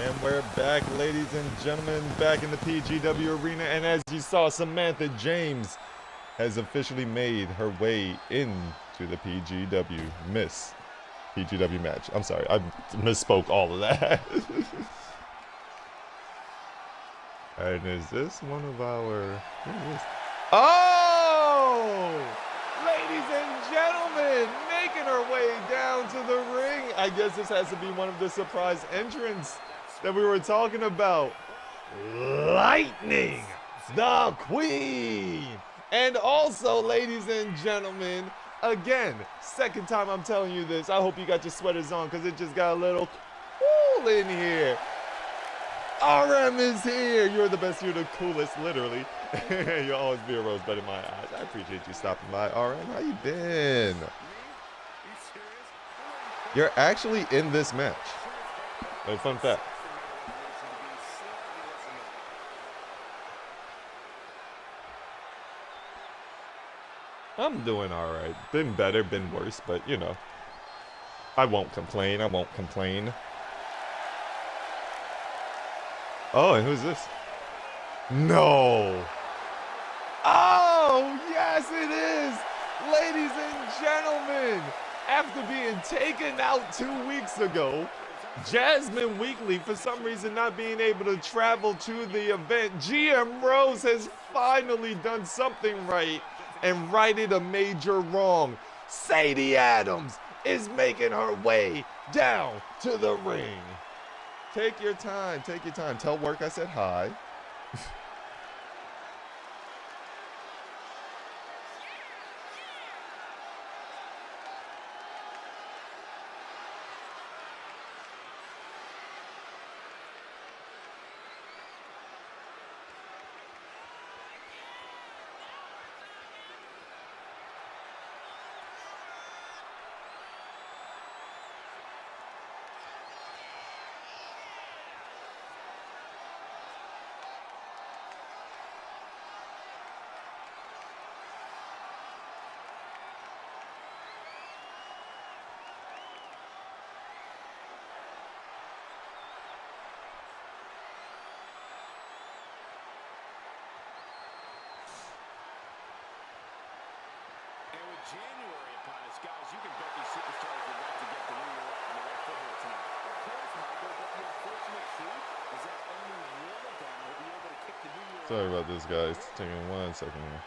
And we're back, ladies and gentlemen, back in the PGW arena. And as you saw, Samantha James has officially made her way into the PGW Miss PGW match. I'm sorry, I misspoke all of that. And is this one of our... Oh! Ladies and gentlemen, making her way down to the ring. I guess this has to be one of the surprise entrants that we were talking about. Lightning, the Queen. And also, ladies and gentlemen, again, second time I'm telling you this. I hope you got your sweaters on because it just got a little cool in here. RM is here. You're the best. You're the coolest, literally. You'll always be a rosebud in my eyes. I appreciate you stopping by. RM, how you been? You're actually in this match. A fun fact. I'm doing all right. Been better, been worse, but you know, I won't complain. I won't complain. Oh, and who's this? No. Oh, yes, it is. Ladies and gentlemen, after being taken out 2 weeks ago, Jasmine Weekly, for some reason not being able to travel to the event, GM Rose has finally done something right and righted a major wrong. Sadie Adams is making her way down to the ring. Take your time, take your time. Tell work I said hi. January upon us, guys. You can bet these superstars would like to get the new year on the right foot here tonight. Players might go, but the unfortunate truth is that only one of them will be able to kick the new year. Sorry about this, guys. Taking 1 second here.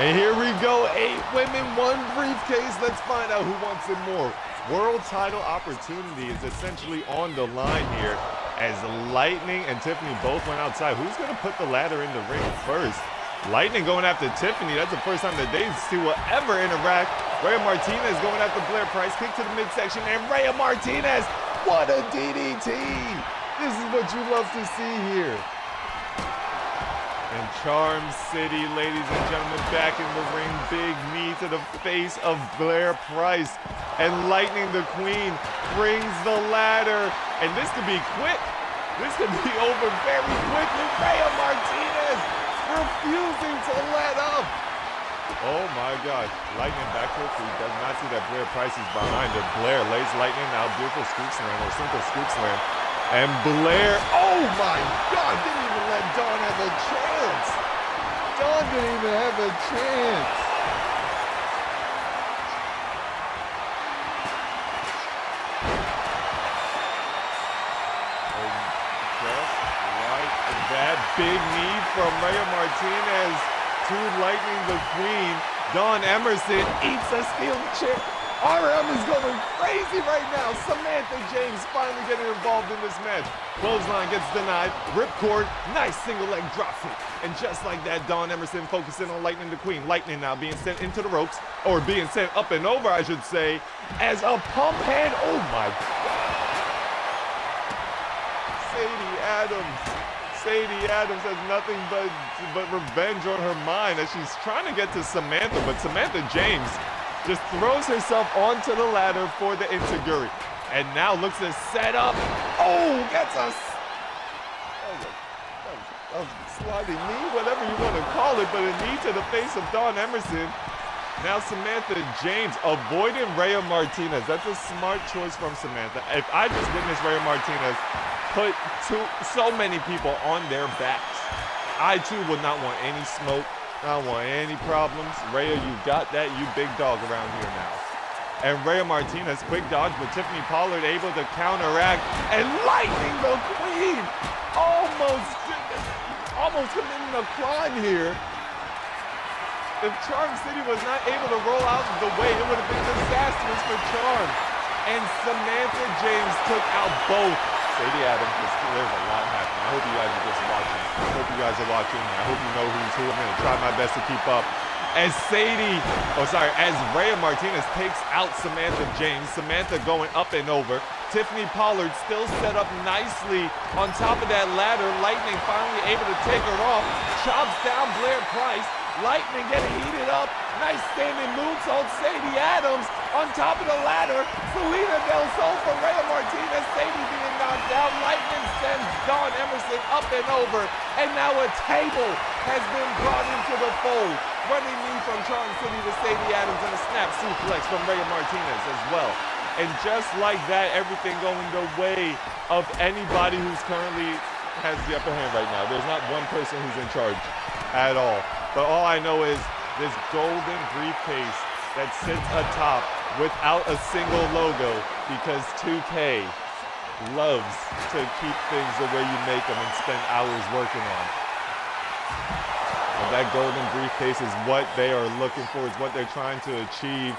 And here we go. 8 women, 1 briefcase. Let's find out who wants it more. World title opportunity is essentially on the line here as Lightning and Tiffany both went outside. Who's going to put the ladder in the ring first? Lightning going after Tiffany. That's the first time that these two will ever interact. Rhea Martinez going after Blair Price. Kick to the midsection. And Rhea Martinez, what a DDT. This is what you love to see here. And Charm City, ladies and gentlemen, back in the ring. Big knee to the face of Blair Price. And Lightning the Queen brings the ladder. And this could be quick. This could be over very quickly. Rhea Martinez refusing to let up. Oh my gosh. Lightning back to her feet. Does not see that Blair Price is behind her. Blair lays Lightning out. Beautiful scoop slam or simple scoop slam. And Blair, oh my God, didn't even let Dawn have a chance. Dawn didn't even have a chance. That big knee from Rhea Martinez to Lightning the Queen. Dawn Emerson eats a steel chair. RM is going crazy right now. Samantha James finally getting involved in this match. Clothesline gets denied. Ripcord, nice single leg drop kick. And just like that, Dawn Emerson focusing on Lightning the Queen. Lightning now being sent into the ropes, or being sent up and over, I should say, as a pump hand. Oh my God. Sadie Adams. Sadie Adams has nothing but revenge on her mind as she's trying to get to Samantha, but Samantha James just throws herself onto the ladder for the enziguri. And now looks to set up. Oh, gets us. A sliding knee, whatever you want to call it, but a knee to the face of Dawn Emerson. Now Samantha James avoiding Rhea Martinez. That's a smart choice from Samantha. If I just witnessed Rhea Martinez put so many people on their backs, I too would not want any smoke. I don't want any problems. Rhea, you got that. You big dog around here now. And Rhea Martinez, quick dodge, but Tiffany Pollard able to counteract and lightning the queen. Almost committing a crime here. If Charm City was not able to roll out the way, it would have been disastrous for Charm. And Samantha James took out both. Sadie Adams, there's a lot happening. I hope you guys are just watching. I hope you guys are watching. I hope you know who's who. I'm going to try my best to keep up. As Rhea Martinez takes out Samantha James. Samantha going up and over. Tiffany Pollard still set up nicely on top of that ladder. Lightning finally able to take her off. Chops down Blair Price. Lightning getting heated up. Nice standing moonsault. Sadie Adams on top of the ladder. Selena Del Sol for Rhea Martinez. Sadie being knocked out. Lightning sends Dawn Emerson up and over. And now a table has been brought into the fold. Running knee from Charm City to Sadie Adams and a snap suplex from Rhea Martinez as well. And just like that, everything going the way of anybody who's currently has the upper hand right now. There's not one person who's in charge at all. But all I know is this golden briefcase that sits atop without a single logo because 2K loves to keep things the way you make them and spend hours working on. And that golden briefcase is what they are looking for, is what they're trying to achieve.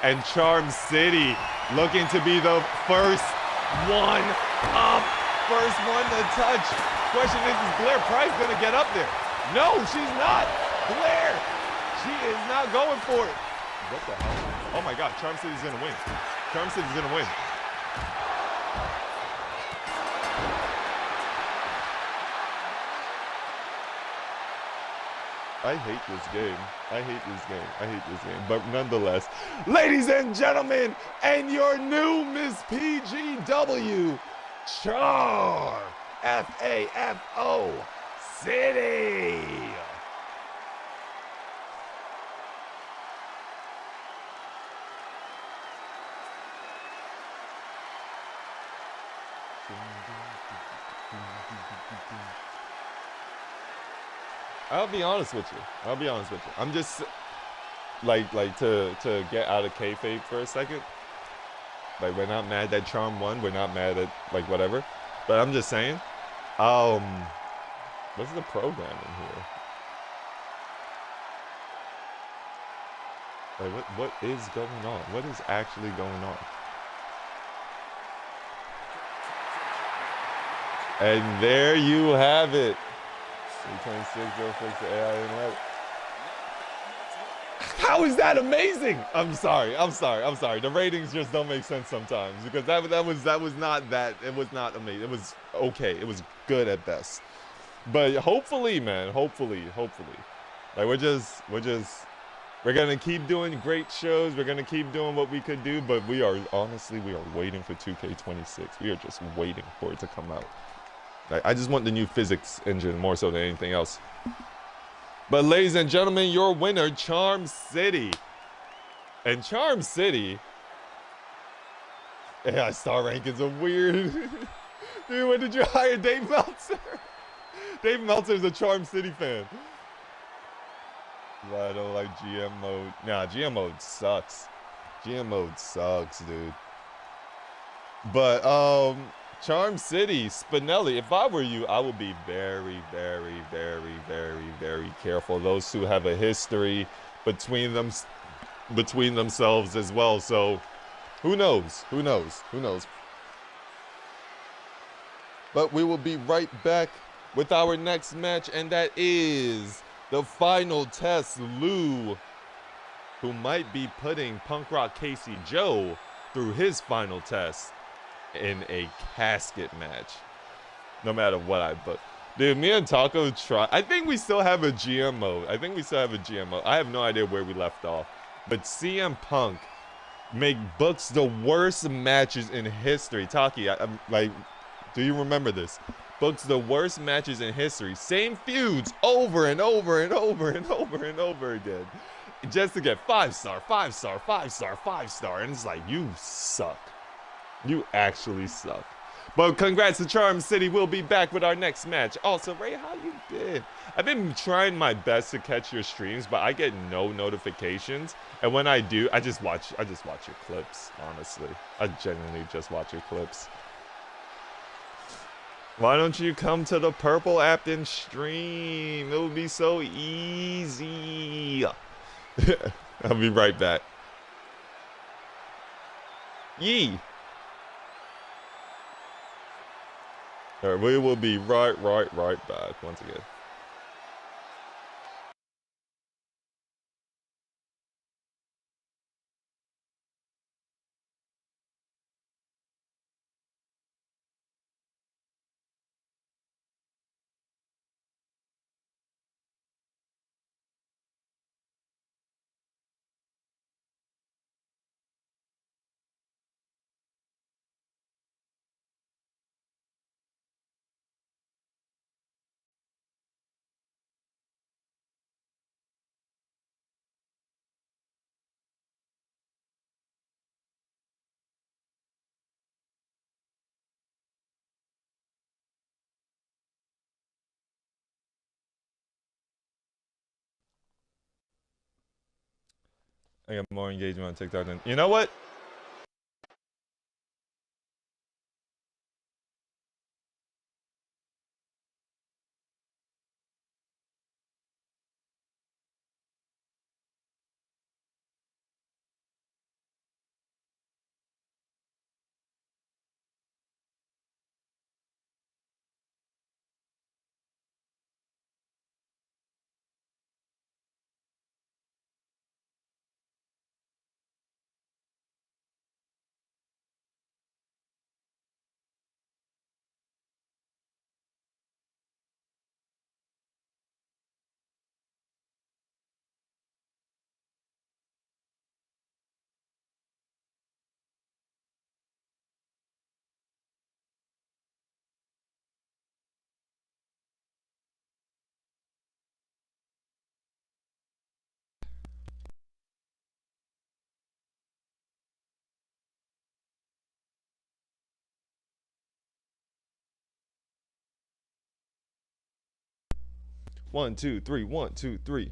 And Charm City looking to be the first one up, first one to touch. Question is Blair Price going to get up there? No, she's not. Blair, she is not going for it. What the hell? Oh my God, Charm City's going to win. Charm City's going to win. I hate this game. I hate this game. I hate this game. But nonetheless, ladies and gentlemen, and your new Miss PGW, Char, F-A-F-O, City. I'll be honest with you. I'm just like to get out of kayfabe for a second. Like, we're not mad that Charm won. We're not mad at like whatever. But I'm just saying, what's the program in here? Like, what is going on? What is actually going on? And there you have it. 326, they'll fix the AI and how is that amazing? I'm sorry. The ratings just don't make sense sometimes because that was not that. It was not amazing. It was okay. It was good at best. But hopefully, man, hopefully, like we're gonna keep doing great shows. We're gonna keep doing what we could do. But we are waiting for 2K26. We are just waiting for it to come out. I just want the new physics engine more so than anything else. But ladies and gentlemen, your winner, Charm City. And Charm City, yeah, star rankings are weird. Dude, when did you hire Dave Meltzer? Dave Meltzer's a Charm City fan. Well, I don't like GM mode. Nah, GM mode sucks. GM mode sucks, dude. But, Charm City, Spinelli, if I were you, I would be very, very, very, very, very careful. Those two have a history between themselves as well. So who knows? But we will be right back with our next match, and that is the final test. Lou, who might be putting Punk Rock Casey Joe through his final test in a casket match, no matter what I put. Dude, me and Taco try. I think we still have a GM mode. I have no idea where we left off. But CM Punk books the worst matches in history. Taki, I'm like, do you remember this? Books the worst matches in history. Same feuds over and over and over and over and over again. just to get 5-star, 5-star, 5-star, 5-star. And it's like, you suck. You actually suck. But congrats to Charm City. We'll be back with our next match. Also, Ray, how you been? I've been trying my best to catch your streams, but I get no notifications. And when I do, I just watch your clips, honestly. I genuinely just watch your clips. Why don't you come to the Purple app and stream? It would be so easy. I'll be right back. Yee. All right, we will be right back once again. I got more engagement on TikTok than you know what? One, two, three, 1, 2, 3.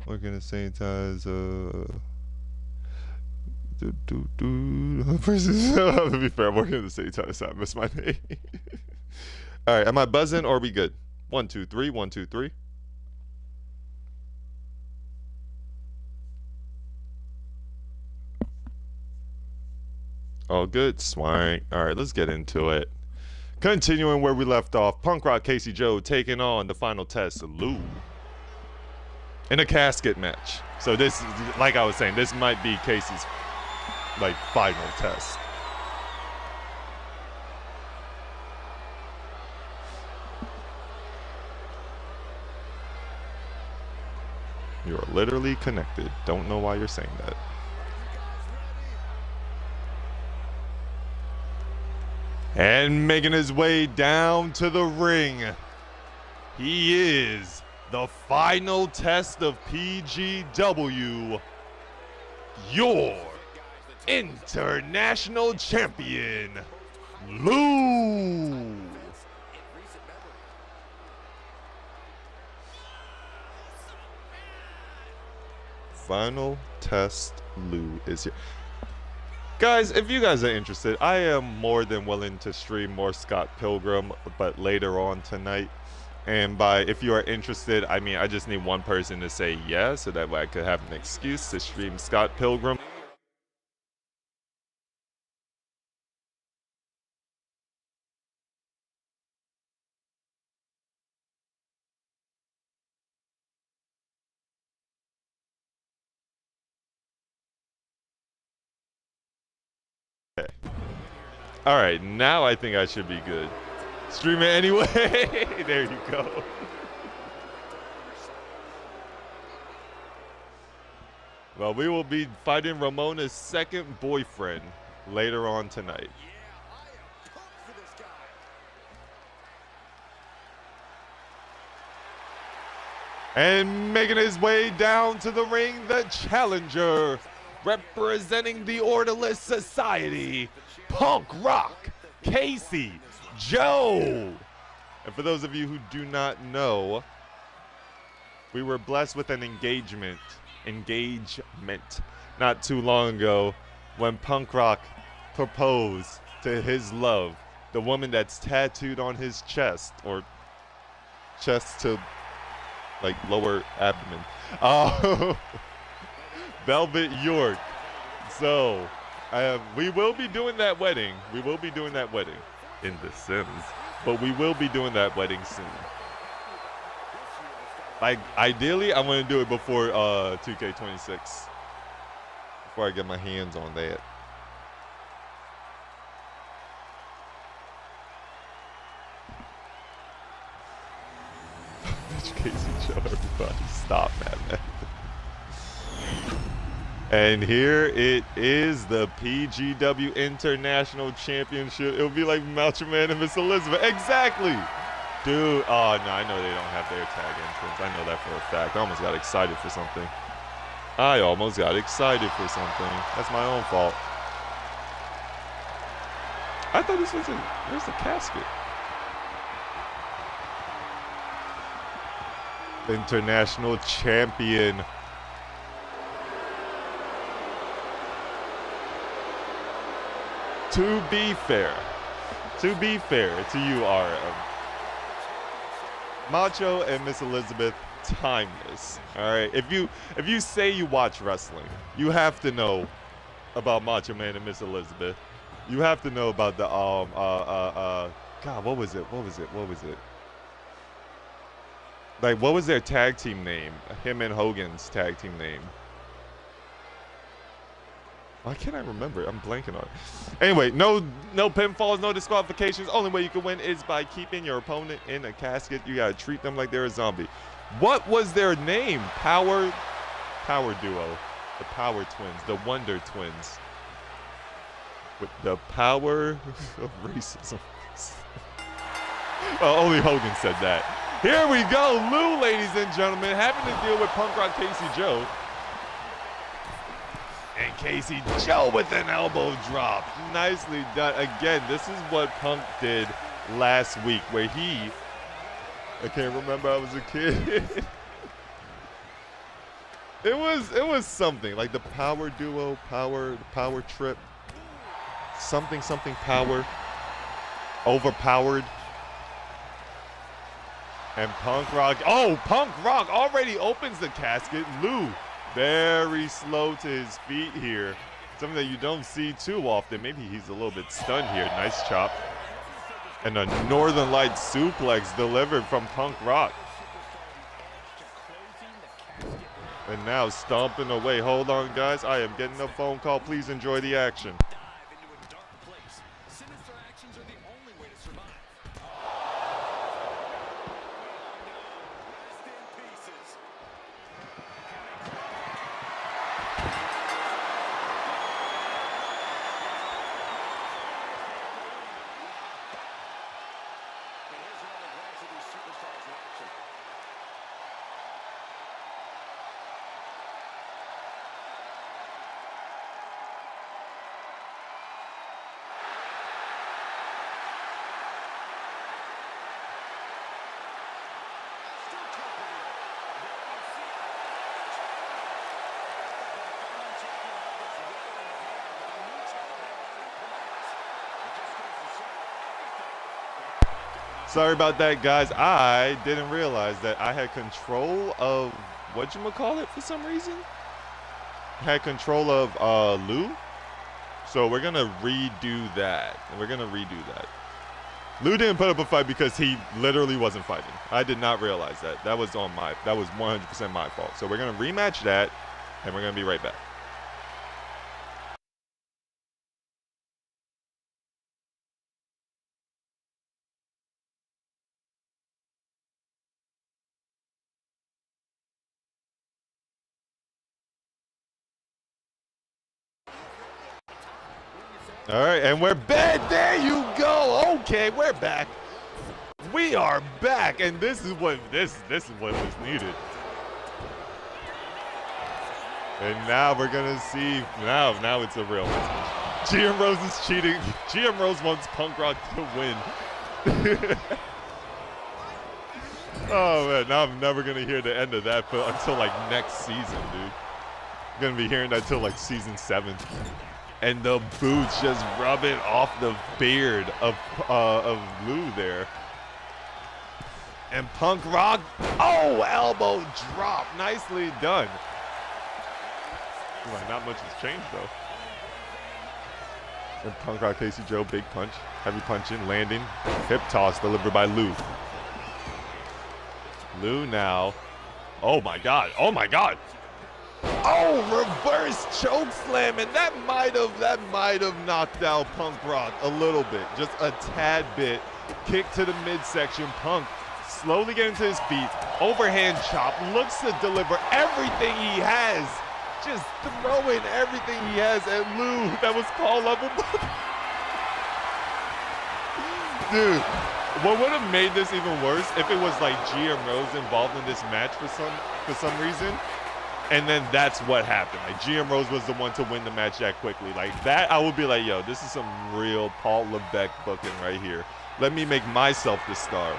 Working the same time as to be fair, I'm working at the same time as I missed my name. Alright, am I buzzing or are we good? 1, 2, 3, 1, 2, 3. All good, swank. Alright, let's get into it. Continuing where we left off, Punk Rock Casey Joe taking on the final test, Lou. In a casket match. So this, like I was saying, this might be Casey's, like, final test. You are literally connected. Don't know why you're saying that. And making his way down to the ring, he is the final test of PGW, your international champion, Lou. Final test Lou is here. Guys, if you guys are interested, I am more than willing to stream more Scott Pilgrim, but later on tonight. And by if you are interested, I mean I just need one person to say yes, so that way I could have an excuse to stream Scott Pilgrim. Okay. All right, now I think I should be good. Stream it anyway. There you go. Well, we will be fighting Ramona's second boyfriend later on tonight. And making his way down to the ring, the challenger, representing the Orderless Society, Punk Rock, Casey Joe. And for those of you who do not know, we were blessed with an engagement not too long ago when Punk Rock proposed to his love, the woman that's tattooed on his chest, or chest to like lower abdomen, Velvet York. So we will be doing that wedding. We will be doing that wedding in The Sims, but we will be doing that wedding soon. Like, ideally, I want to do it before 2K26, before I get my hands on that. Bitch, Casey Joe, everybody, stop that, man. And here it is, the PGW International Championship. It'll be like Macho Man and Miss Elizabeth. Exactly! Dude, oh no, I know they don't have their tag entrance. I know that for a fact. I almost got excited for something. That's my own fault. I thought this was where's the casket? International champion. To be fair to you, RM, Macho and Miss Elizabeth, timeless. All right, if you say you watch wrestling, you have to know about Macho Man and Miss Elizabeth. You have to know about the God, what was it? Like, what was their tag team name? Him and Hogan's tag team name. Why can't I remember? I'm blanking on it. Anyway, no pinfalls, no disqualifications. Only way you can win is by keeping your opponent in a casket. You gotta treat them like they're a zombie. What was their name? Power Duo. The Power Twins. The Wonder Twins. With the power of racism. Well, only Hogan said that. Here we go. Lou, ladies and gentlemen, having to deal with Punk Rock Casey Joe. And Casey Joe with an elbow drop. Nicely done. Again, this is what Punk did last week, where I can't remember, I was a kid. It was something like the Power Duo, the Power Trip, something Power, overpowered. And Punk Rock already opens the casket. Lou, very slow to his feet here. Something that you don't see too often. Maybe he's a little bit stunned here. Nice chop. And a Northern Light suplex delivered from Punk Rock. And now stomping away. Hold on, guys. I am getting a phone call. Please enjoy the action. Sorry about that, guys. I didn't realize that I had control of whatchamacallit for some reason. I had control of Lou. So we're gonna redo that. Lou didn't put up a fight because he literally wasn't fighting. I did not realize that. That was 100% my fault. So we're gonna rematch that, and we're gonna be right back. All right, and we're back. There you go. Okay, we're back. We are back, and this is what was needed. And now we're gonna see, now it's a real one. GM Rose is cheating. GM Rose wants Punk Rock to win. Oh man, now I'm never gonna hear the end of that until like next season, dude. I'm gonna be hearing that until like season 7. And the boots just rubbing off the beard of Lou there. And Punk Rock, oh, elbow drop, nicely done. Like, not much has changed though. And Punk Rock Casey Joe, big punch, heavy punching, landing, hip toss delivered by Lou. Lou now, oh my God, oh my God. Oh, reverse choke slam, and that might have knocked out Punk Rock a little bit, just a tad bit. Kick to the midsection, Punk slowly getting to his feet, overhand chop, looks to deliver everything he has, just throwing everything he has at Lou. That was Paul level. Dude, what would have made this even worse if it was like GM Rose involved in this match for some reason, and then that's what happened. Like GM Rose was the one to win the match that quickly. Like that, I would be like, yo, this is some real Paul Levesque booking right here. Let me make myself the star.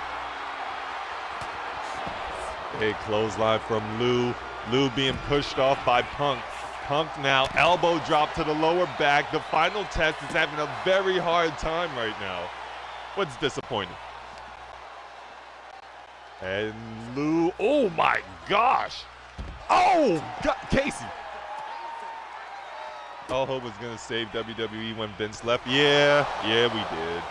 Big clothesline from Lou. Lou being pushed off by Punk. Punk now, elbow drop to the lower back. The final test is having a very hard time right now. What's disappointing? And Lou, oh my gosh. Oh, God, Casey. All hope was gonna save WWE when Vince left. Yeah, we did.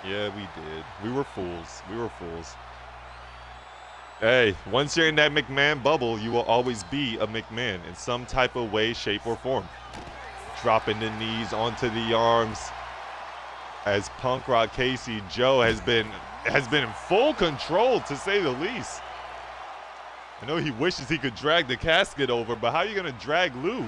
Yeah, we did. We were fools. We were fools. Hey, once you're in that McMahon bubble, you will always be a McMahon in some type of way, shape, or form. Dropping the knees onto the arms as Punk Rock Casey Joe has been in full control, to say the least. I know he wishes he could drag the casket over, but how are you gonna drag Lou?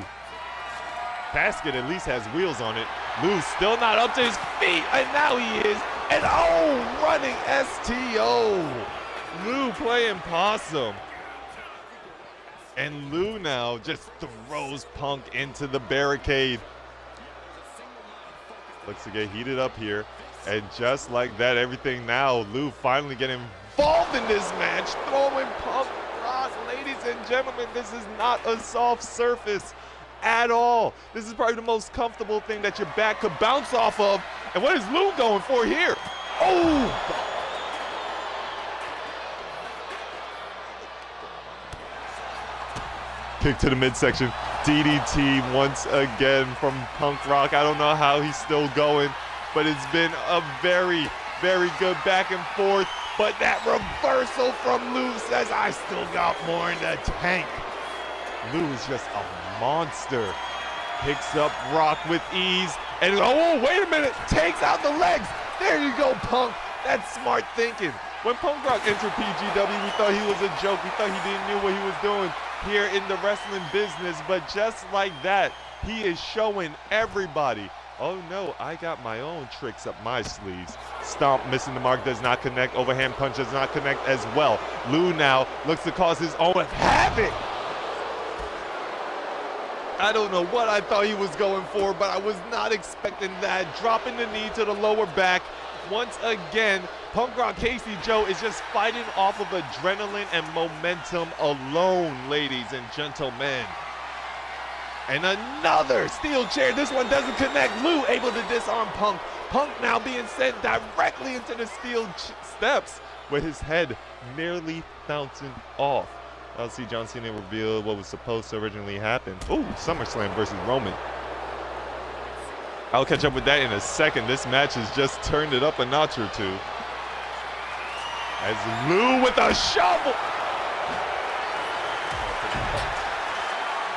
Casket at least has wheels on it. Lou's still not up to his feet, and now he is. And oh, running STO. Lou playing possum. And Lou now just throws Punk into the barricade. Looks to get heated up here. And just like that, everything now, Lou finally getting involved in this match, throwing Punk Rock. Ladies and gentlemen, this is not a soft surface at all. This is probably the most comfortable thing that your back could bounce off of. And what is Lou going for here? Oh! Kick to the midsection. DDT once again from Punk Rock. I don't know how he's still going, but it's been a very, very good back and forth. But that reversal from Lou says, I still got more in the tank. Lou is just a monster. Picks up Rock with ease. And oh, wait a minute. Takes out the legs. There you go, Punk. That's smart thinking. When Punk Rock entered PGW, we thought he was a joke. We thought he didn't know what he was doing here in the wrestling business. But just like that, he is showing everybody, oh no, I got my own tricks up my sleeves. Stomp, missing the mark, does not connect. Overhand punch does not connect as well. Lou now looks to cause his own havoc. I don't know what I thought he was going for, but I was not expecting that. Dropping the knee to the lower back. Once again, Punk Rock Casey Joe is just fighting off of adrenaline and momentum alone, ladies and gentlemen. And another steel chair. This one doesn't connect. Lou able to disarm Punk. Punk now being sent directly into the steel steps with his head nearly bouncing off. I'll see John Cena reveal what was supposed to originally happen. Ooh, SummerSlam versus Roman. I'll catch up with that in a second. This match has just turned it up a notch or two. As Lou with a shovel.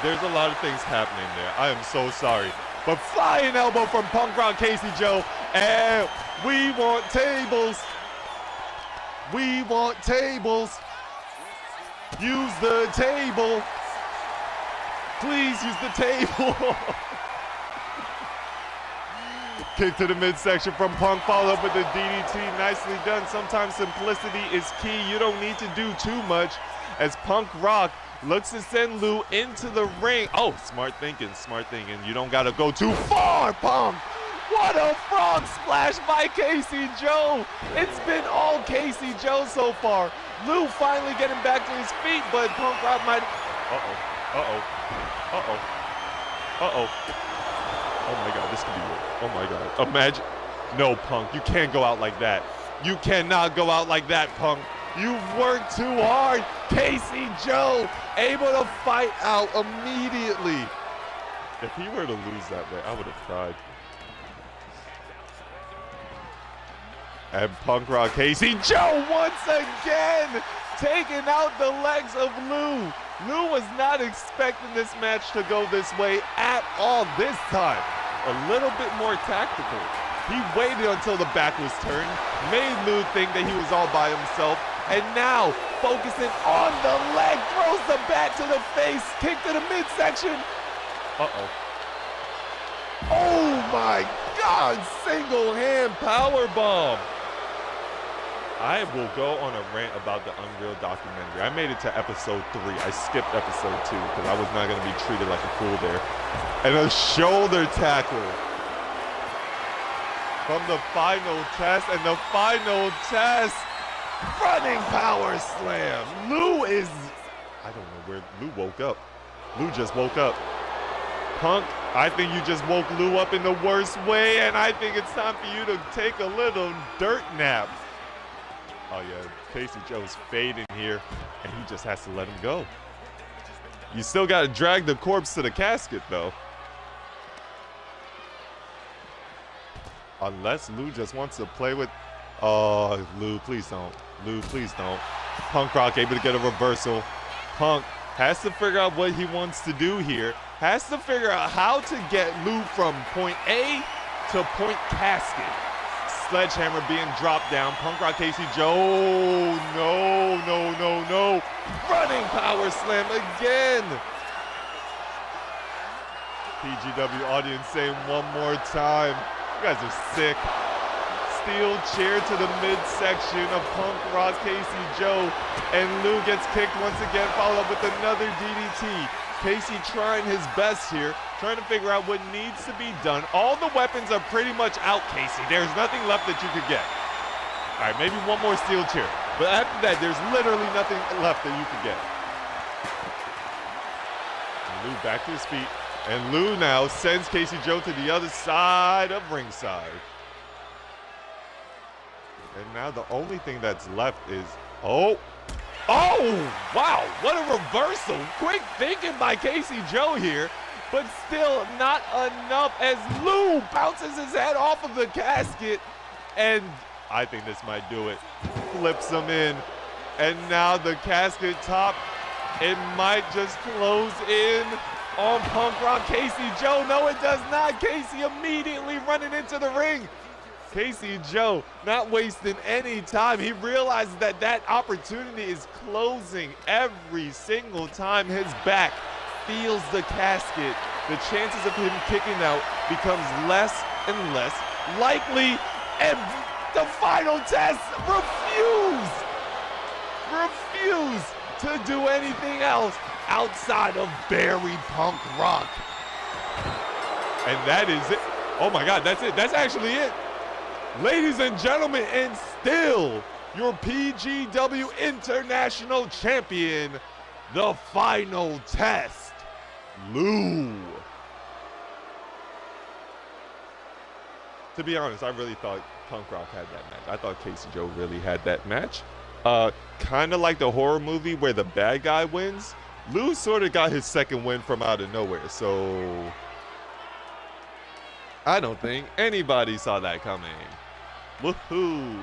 There's a lot of things happening there. I am so sorry. But flying elbow from Punk Rock Casey Joe. And we want tables. We want tables. Use the table. Please use the table. Kick to the midsection from Punk, followed up with the DDT. Nicely done. Sometimes simplicity is key. You don't need to do too much, as Punk Rock Looks to send Lou into the ring. Oh, smart thinking, smart thinking. You don't got to go too far, Punk. What a frog splash by Casey Joe. It's been all Casey Joe so far. Lou finally getting back to his feet, but Punk Rock might... Oh my God, this could be weird. Oh my God, imagine... No, Punk, you can't go out like that. You cannot go out like that, Punk. You've worked too hard. Casey Joe able to fight out immediately. If he were to lose that way, I would have cried. And Punk Rock Casey Joe once again taking out the legs of Lou. Lou was not expecting this match to go this way at all this time. A little bit more tactical. He waited until the back was turned, made Lou think that he was all by himself, and now focusing on the leg, throws the bat to the face, kick to the midsection. Oh my God, single hand power bomb. I will go on a rant about the Unreal documentary. I made it to episode 3. I skipped episode 2 because I was not going to be treated like a fool there. And a shoulder tackle from the final test, and the final test, running power slam. Lou is, I don't know where, Lou woke up. Lou just woke up. Punk, I think you just woke Lou up in the worst way, and I think it's time for you to take a little dirt nap. Oh yeah, Casey Joe's fading here, and he just has to let him go. You still got to drag the corpse to the casket, though. Unless Lou just wants to play with... Oh, Lou, please don't. Lou, please don't. Punk Rock able to get a reversal. Punk has to figure out what he wants to do here. Has to figure out how to get Lou from point A to point casket. Sledgehammer being dropped down. Punk Rock Casey Joe. No. Running power slam again. PGW audience saying one more time. You guys are sick. Steel chair to the midsection of Punk Rock Casey Joe. And Lou gets kicked once again, followed up with another DDT. Casey trying his best here, trying to figure out what needs to be done. All the weapons are pretty much out, Casey. There's nothing left that you could get. All right, maybe one more steel chair. But after that, there's literally nothing left that you could get. And Lou back to his feet. And Lou now sends Casey Joe to the other side of ringside. And now the only thing that's left is, oh, wow, what a reversal. Quick thinking by Casey Joe here, but still not enough as Lou bounces his head off of the casket. And I think this might do it. Flips him in. And now the casket top, it might just close in on Punk Rock Casey Joe. No, it does not. Casey immediately running into the ring. Casey Joe not wasting any time. He realizes that that opportunity is closing every single time his back feels the casket. The chances of him kicking out becomes less and less likely. And the final test, refuse to do anything else outside of bury Punk Rock. And that is it. Oh my God, that's it. That's actually it. Ladies and gentlemen, and still your PGW International Champion, the final test, Lou. To be honest, I really thought Punk Rock had that match. I thought Casey Joe really had that match. Kind of like the horror movie where the bad guy wins. Lou sort of got his second win from out of nowhere, so I don't think anybody saw that coming. Woohoo!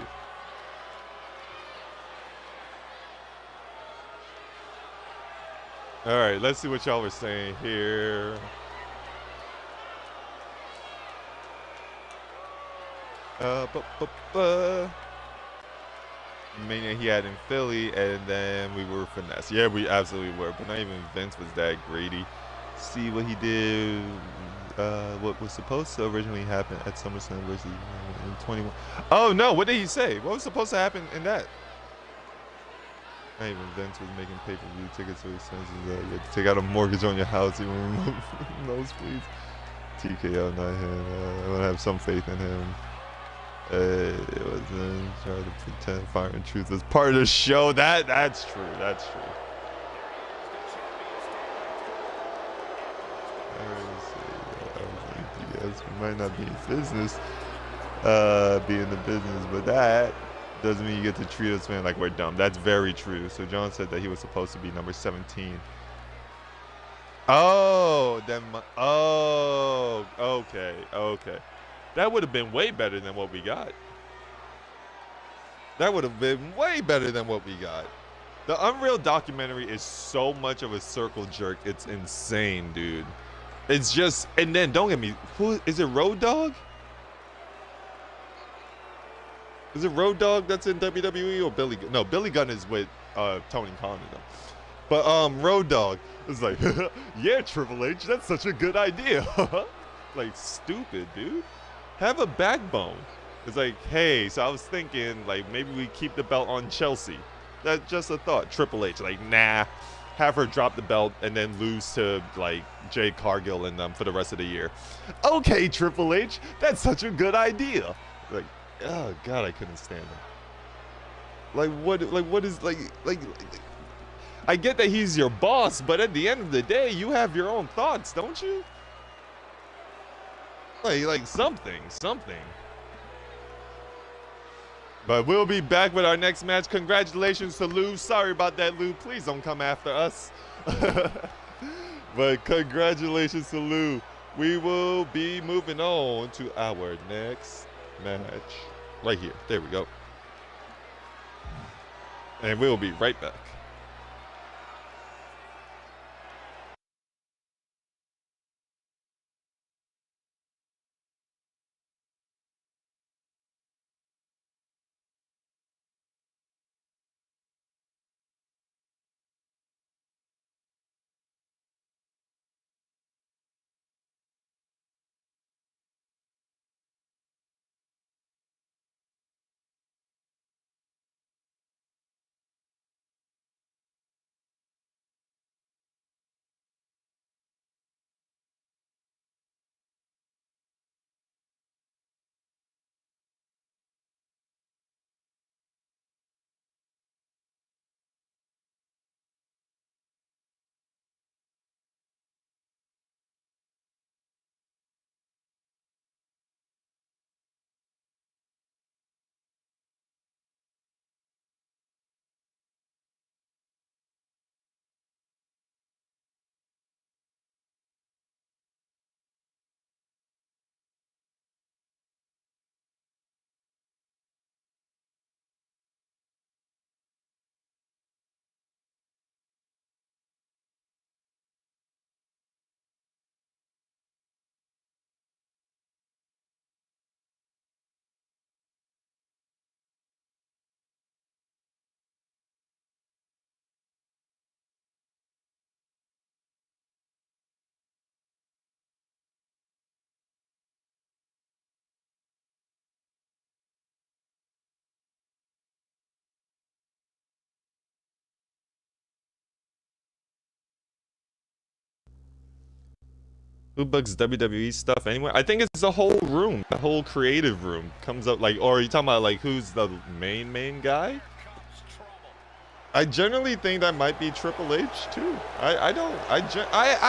All right, let's see what y'all were saying here. Mania he had in Philly, and then we were finesse. Yeah, we absolutely were, but not even Vince was that greedy. See what he did. What was supposed to originally happen at SummerSlam versus in 21. Oh no, what did he say? What was supposed to happen in that? Not even Vince was making pay-per-view tickets so expensive that you have to take out a mortgage on your house even with nosebleeds. TKO, not him. I want to have some faith in him. It was then trying to pretend Fire and Truth was part of the show. That's true. That's true. Yes, we might not be in business, be in the business, but that doesn't mean you get to treat us, man, like we're dumb. That's very true. So John said that he was supposed to be number 17. Oh, then. Oh, okay, okay. That would have been way better than what we got. That would have been way better than what we got. The Unreal documentary is so much of a circle jerk. It's insane, dude. It's just, and then don't get me, who is it? Road Dogg? Is it Road Dogg that's in WWE or Billy? No, Billy Gunn is with Tony Khan though. But Road Dogg is like, yeah, Triple H, that's such a good idea. Like, stupid, dude. Have a backbone. It's like, hey, so I was thinking, like, maybe we keep the belt on Chelsea. That's just a thought. Triple H, like, nah. Have her drop the belt and then lose to, like, Jade Cargill and them for the rest of the year. Okay, Triple H, that's such a good idea. Like, oh, God, I couldn't stand it. Like, what is, like, I get that he's your boss, but at the end of the day, you have your own thoughts, don't you? Like something. But we'll be back with our next match. Congratulations to Lou. Sorry about that, Lou. Please don't come after us. But congratulations to Lou. We will be moving on to our next match. Right here. There we go. And we'll be right back. Who bugs WWE stuff anyway? I think it's the whole room, the whole creative room comes up like, or are you talking about like who's the main guy? I generally think that might be Triple H too. I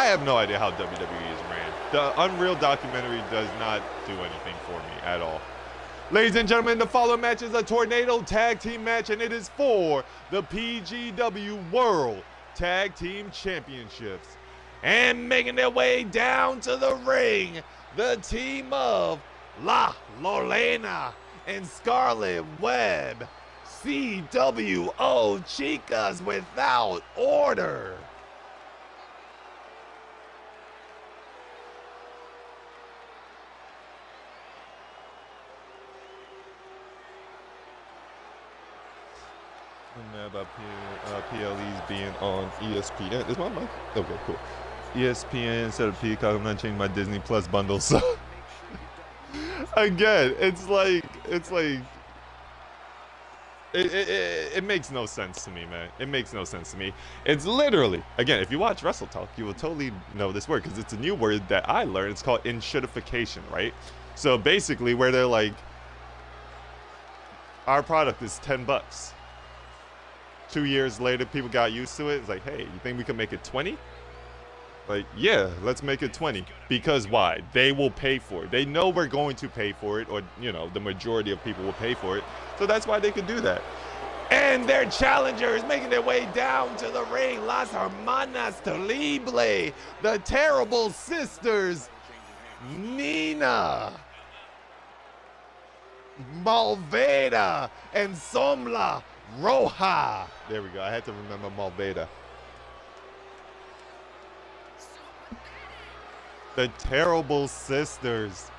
have no idea how WWE is ran. The Unreal documentary does not do anything for me at all. Ladies and gentlemen, the following match is a Tornado Tag Team match, and it is for the PGW World Tag Team Championships. And making their way down to the ring, the team of La Lorena and Scarlet Webb. CWO Chicas Without Order. I'm mad about PLEs being on ESPN. Is my mic? Okay, cool. ESPN instead of Peacock. I'm not changing my Disney Plus bundle. So again, it's like It makes no sense to me, man. It makes no sense to me. It's literally, again, if you watch Wrestle Talk, you will totally know this word because it's a new word that I learned. It's called inshoudification, right? So basically, where they're like, our product is $10. 2 years later, people got used to it. It's like, hey, you think we can make it 20? Like, yeah, let's make it 20. Because why? They will pay for it. They know we're going to pay for it, or, you know, the majority of people will pay for it. So that's why they could do that. And their challenger is making their way down to the ring. Las Hermanas Terrible, the Terrible Sisters, Nina, Malveda, and Sombra Roja. There we go. I had to remember Malveda. The Terrible Sisters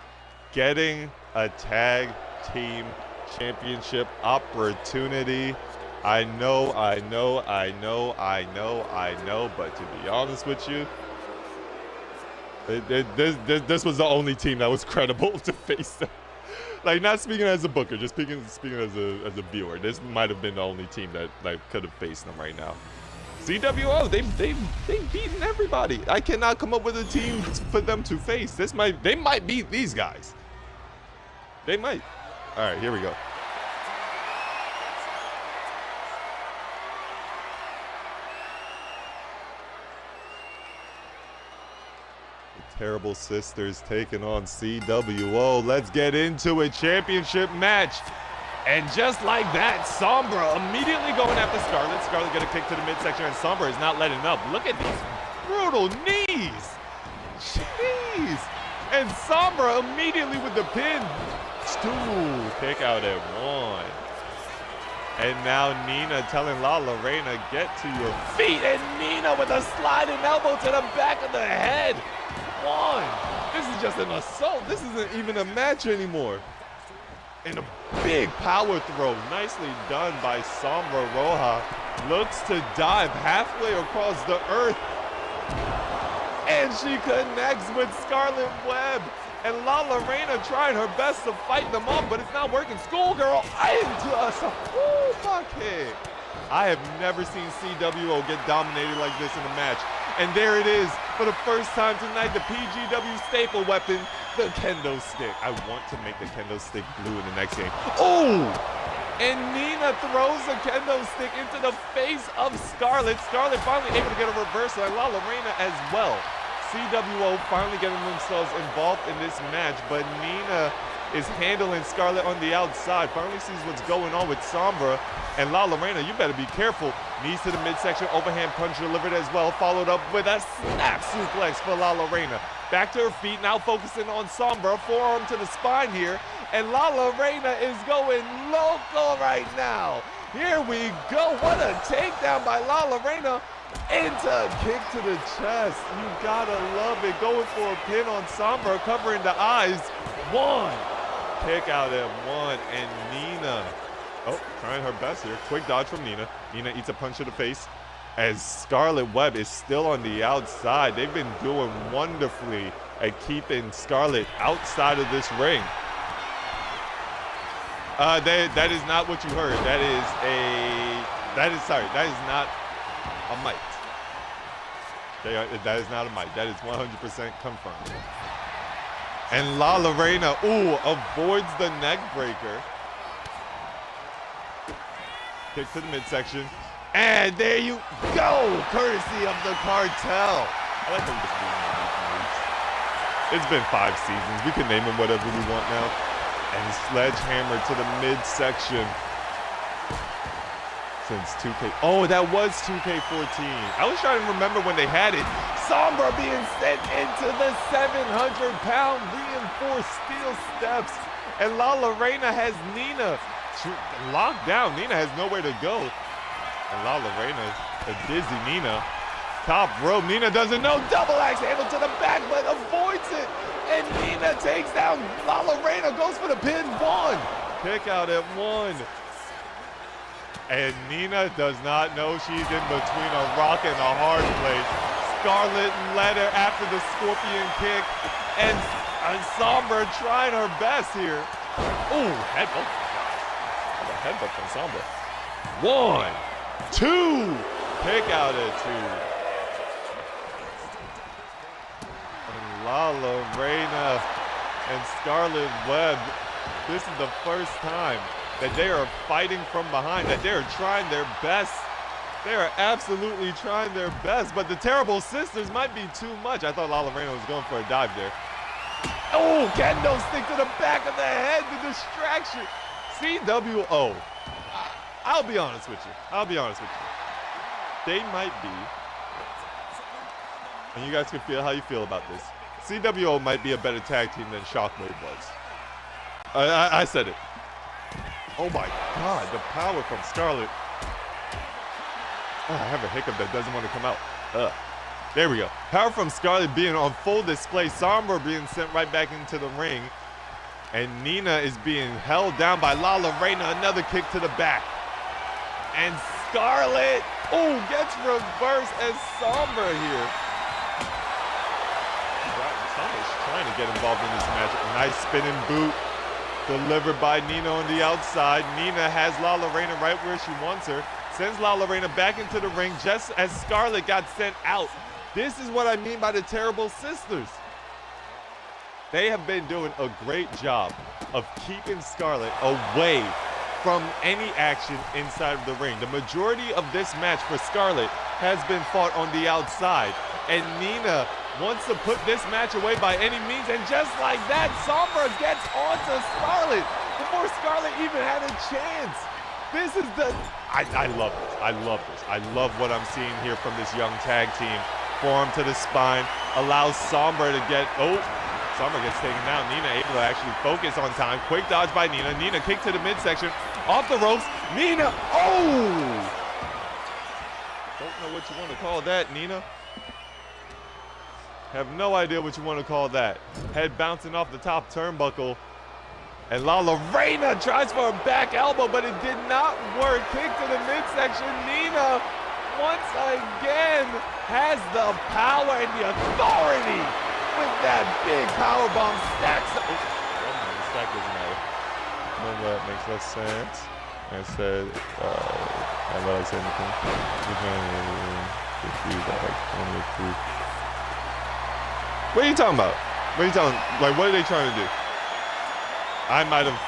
getting a tag team championship opportunity. I know, but to be honest with you, this was the only team that was credible to face them. Like, not speaking as a booker, just speaking as a viewer. This might have been the only team that like could have faced them right now. CWO, they've beaten everybody. I cannot come up with a team for them to face. They might beat these guys. They might. All right, here we go. The Terrible Sisters taking on CWO. Let's get into a championship match. And just like that, Sombra immediately going after Scarlett. Scarlett get a kick to the midsection, and Sombra is not letting up. Look at these brutal knees. Jeez. And Sombra immediately with the pin. 2, kick out at 1. And now Nina telling La Lorena, get to your feet. And Nina with a sliding elbow to the back of the head. 1. This is just an assault. This isn't even a match anymore. And a big power throw, nicely done by Sombra Roja. Looks to dive halfway across the earth. And she connects with Scarlet Webb. And La Lorena trying her best to fight them off, but it's not working. Schoolgirl into a super kick. I have never seen CWO get dominated like this in a match. And there it is, for the first time tonight, the PGW staple weapon, the kendo stick. I want to make the kendo stick blue in the next game. Oh! And Nina throws a kendo stick into the face of Scarlett. Scarlett finally able to get a reversal, and La Lorena as well. CWO finally getting themselves involved in this match, but Nina is handling Scarlett on the outside. Finally sees what's going on with Sombra. And La Lorena, you better be careful. Knees to the midsection, overhand punch delivered as well, followed up with a snap suplex for La Lorena. Back to her feet, now focusing on Sombra, forearm to the spine here. And La Lorena is going loco right now. Here we go, what a takedown by La Lorena. Into a kick to the chest. You gotta love it. Going for a pin on Sombra, covering the eyes. 1. Kick out at 1. And Nina, trying her best here. Quick dodge from Nina. Nina eats a punch to the face. As Scarlet Webb is still on the outside. They've been doing wonderfully at keeping Scarlet outside of this ring. That is not what you heard. That is not a mic. That is not a mic. That is 100% confirmed. And La Lorena, avoids the neck breaker. Kick to the midsection. And there you go, courtesy of the cartel. I like how we just rename these moves. It's been 5 seasons. We can name them whatever we want now. And sledgehammer to the midsection. Since 2K. Oh, that was 2K14. I was trying to remember when they had it. Sombra being sent into the 700-pound reinforced steel steps. And La Lorena has Nina locked down. Nina has nowhere to go. And La Lorena, a dizzy Nina. Top rope. Nina doesn't know. Double axe handle to the back, but avoids it. And Nina takes down La Lorena. Goes for the pin. 1. Kick out at 1. And Nina does not know she's in between a rock and a hard place. Scarlett led her after the scorpion kick. And Sombra trying her best here. Ooh, headbutt. A headbutt from Sombra. 1, 2. Kick out at 2. And Lala Reina and Scarlet Webb, this is the first time that they are fighting from behind, that they are trying their best. They are absolutely trying their best, but the Terrible Sisters might be too much. I thought Lala Reina was going for a dive there. Oh, kendo stick to the back of the head, the distraction. CWO. I'll be honest with you. They might be, and you guys can feel how you feel about this. CWO might be a better tag team than Shockwave was. I said it. Oh my God, the power from Scarlet. Oh, I have a hiccup that doesn't want to come out. There we go. Power from Scarlet being on full display. Sombra being sent right back into the ring. And Nina is being held down by Lala Reina. Another kick to the back. And Scarlet, gets reversed as Sombra here. Sombra's trying to get involved in this match. Nice spinning boot delivered by Nina on the outside. Nina has Lala Reina right where she wants her. Sends Lala Reina back into the ring just as Scarlet got sent out. This is what I mean by the Terrible Sisters. They have been doing a great job of keeping Scarlet away from any action inside of the ring. The majority of this match for Scarlet has been fought on the outside. And Nina wants to put this match away by any means. And just like that, Sombra gets onto Scarlet before Scarlet even had a chance. This is the... I love this. I love what I'm seeing here from this young tag team. Forearm to the spine. Allows Sombra to get... Sombra gets taken down. Nina able to actually focus on time. Quick dodge by Nina. Nina kick to the midsection. Off the ropes. Nina. Don't know what you want to call that, Nina. Have no idea what you want to call that. Head bouncing off the top turnbuckle. And Lala Reina tries for a back elbow, but it did not work. Kick to the midsection. Nina, once again, has the power and the authority with that big powerbomb. Stacks up. The stack doesn't matter. No, that makes less sense. I said, and what I said anything. What are you talking about? Like, what are they trying to do? I might have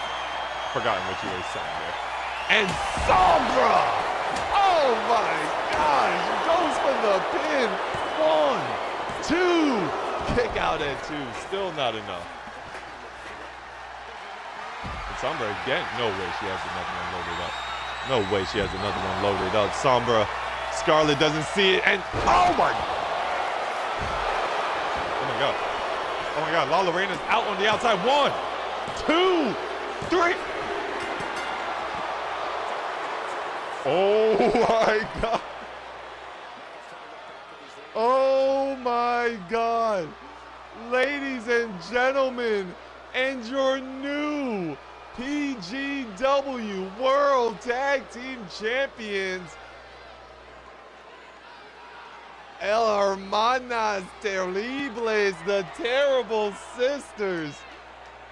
forgotten what you were saying there. And Sombra! Oh my gosh! Goes for the pin. 1, 2. Kick out at 2. Still not enough. And Sombra again. No way she has another one loaded up. No way she has another one loaded up. Sombra. Scarlet doesn't see it. And oh my God. Oh my God. Lala Reina's out on the outside. 1, 2, 3. Oh my God. Oh my God. Ladies and gentlemen, and your new PGW World Tag Team Champions, El Hermanas Terribles, the Terrible Sisters.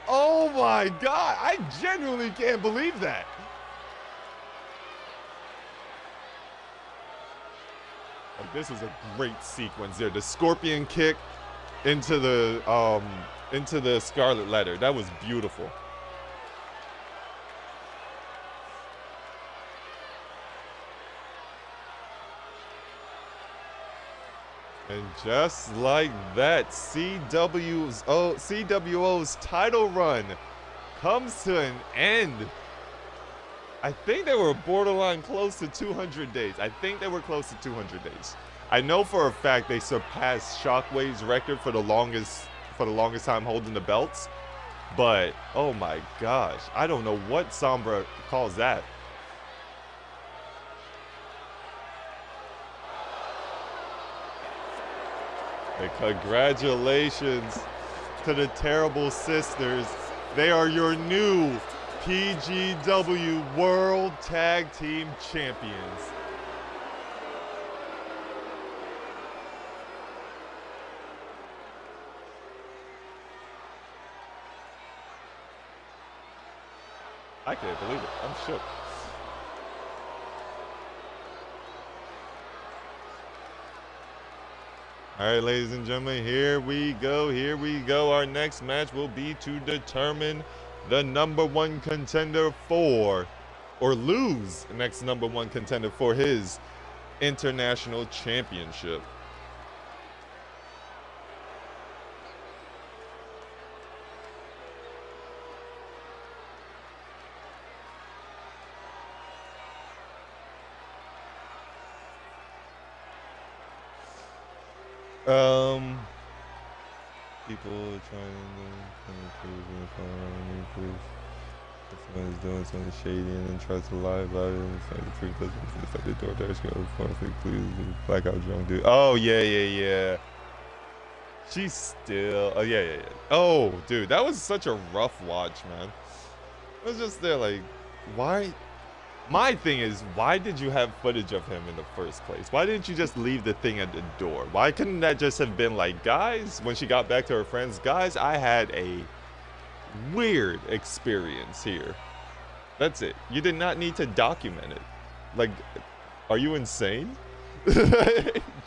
Oh my God, I genuinely can't believe that. Like, this is a great sequence there. The scorpion kick into the Scarlet Letter. That was beautiful. And just like that, CWO's title run comes to an end. I think they were borderline close to 200 days. I know for a fact they surpassed Shockwave's record for the longest time holding the belts. But oh my gosh, I don't know what Sombra calls that. And congratulations to the Terrible Sisters. They are your new PGW World Tag Team Champions. I can't believe it. I'm shook. All right, ladies and gentlemen, here we go. Here we go. Our next match will be to determine the #1 contender for, or lose the next #1 contender for his international championship. People trying to prove someone's doing something shady and then tries to lie about it. It's like the truth doesn't. It's like the DoorDash girl, honestly, please, blackout drunk dude. Oh yeah. She's still. Oh yeah. Oh dude, that was such a rough watch, man. I was just there like, why? My thing is, why did you have footage of him in the first place? Why didn't you just leave the thing at the door? Why couldn't that just have been like, guys, when she got back to her friends, guys, I had a weird experience here. That's it. You did not need to document it. Like, are you insane?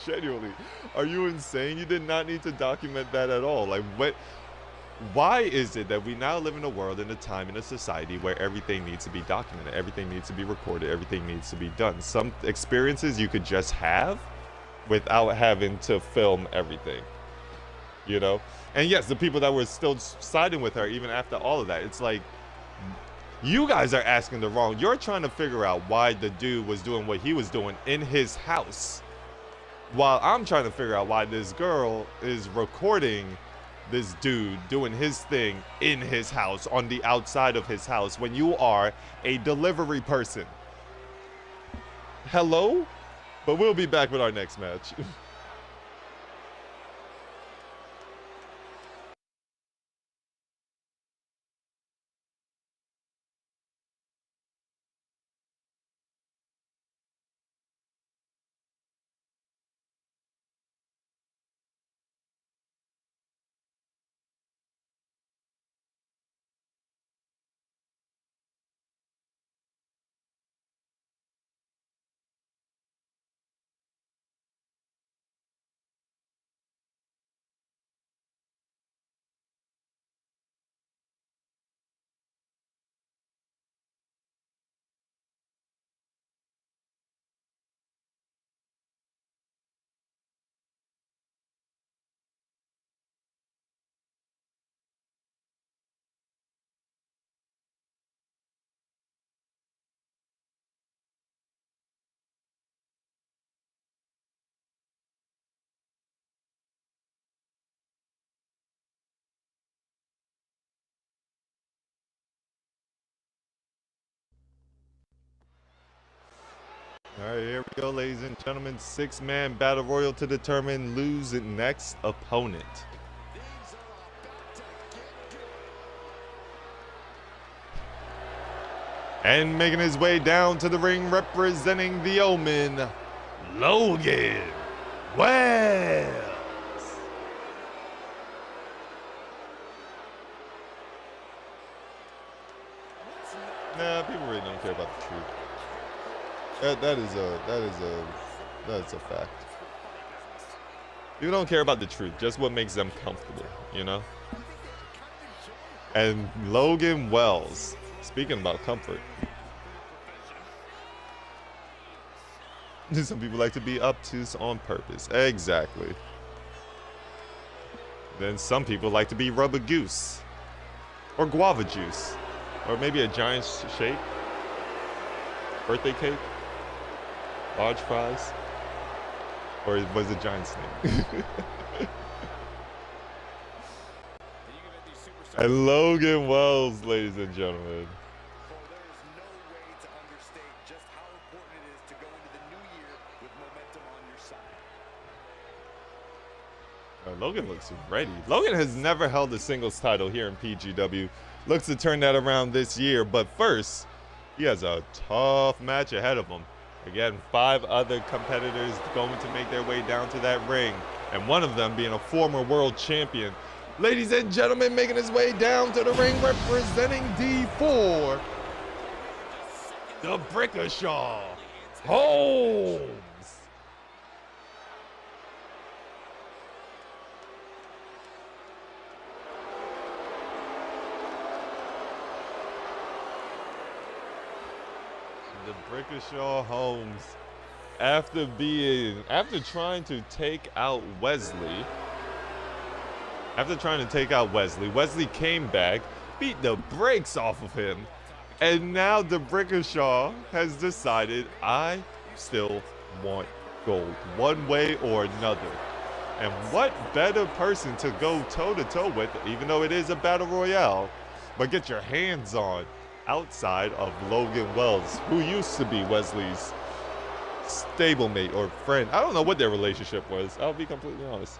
Genuinely, are you insane? You did not need to document that at all. Like, what? Why is it that we now live in a world, in a time, in a society where everything needs to be documented, everything needs to be recorded, everything needs to be done? Some experiences you could just have without having to film everything, you know? And yes, the people that were still siding with her even after all of that, it's like, you guys are asking the wrong. You're trying to figure out why the dude was doing what he was doing in his house, while I'm trying to figure out why this girl is recording this dude doing his thing in his house, on the outside of his house, when you are a delivery person. Hello? But we'll be back with our next match. All right, here we go, ladies and gentlemen. 6-man battle royal to determine lose next opponent. And making his way down to the ring, representing the Omen, Logan Wells. Nah, people really don't care about the truth. That's a fact. People don't care about the truth, just what makes them comfortable, you know? And Logan Wells, speaking about comfort. Some people like to be obtuse on purpose. Exactly. Then some people like to be rubber goose. Or guava juice. Or maybe a giant shake. Birthday cake. Large fries? Or was it giant snake? And Logan Wells, ladies and gentlemen. There is no way to understate just how important it is to go into the new year with momentum on your side. Logan looks ready. Logan has never held a singles title here in PGW. Looks to turn that around this year, but first, he has a tough match ahead of him. Again, 5 other competitors going to make their way down to that ring, and one of them being a former world champion. Ladies and gentlemen, making his way down to the ring, representing D4, the Brickashaw Holmes. The Brickashaw Holmes, after trying to take out Wesley, Wesley came back, beat the brakes off of him, and now the Brickashaw has decided, I still want gold, one way or another. And what better person to go toe-to-toe with, even though it is a battle royale, but get your hands on outside of Logan Wells, who used to be Wesley's stablemate or friend. I don't know what their relationship was. I'll be completely honest.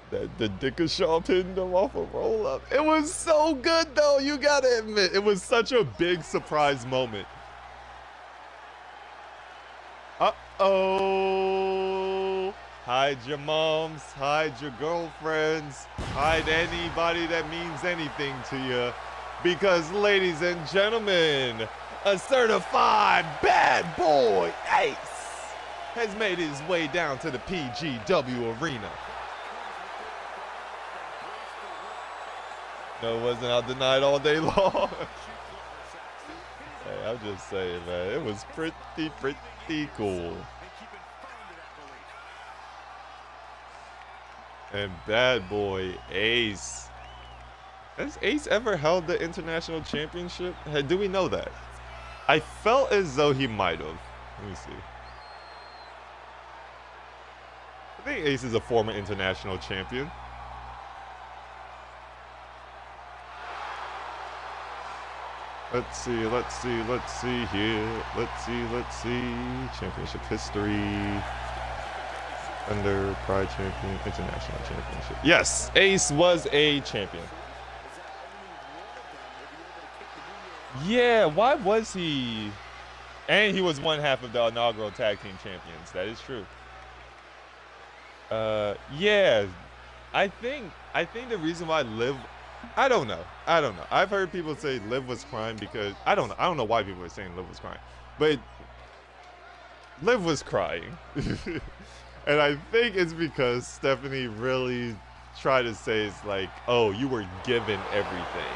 The Brickashaw pinned him off a roll-up. It was so good, though. You gotta admit, it was such a big surprise moment. Uh-oh. Hide your moms, hide your girlfriends, hide anybody that means anything to you. Because, ladies and gentlemen, a certified bad boy Ace has made his way down to the PGW arena. No, it wasn't out denied all day long. Hey, I'm just saying, man, it was pretty cool. And bad boy Ace. Has Ace ever held the international championship? Do we know that? I felt as though he might have. Let me see. I think Ace is a former international champion. Let's see here. Let's see. Championship history. Under Pride Champion, International Championship. Yes, Ace was a champion. Yeah, why was he? And he was one half of the inaugural tag team champions. That is true. Yeah, I think the reason why Liv, I don't know. I've heard people say Liv was crying because I don't know why people are saying Liv was crying, but Liv was crying. And I think it's because Stephanie really tried to say it's like, oh, you were given everything.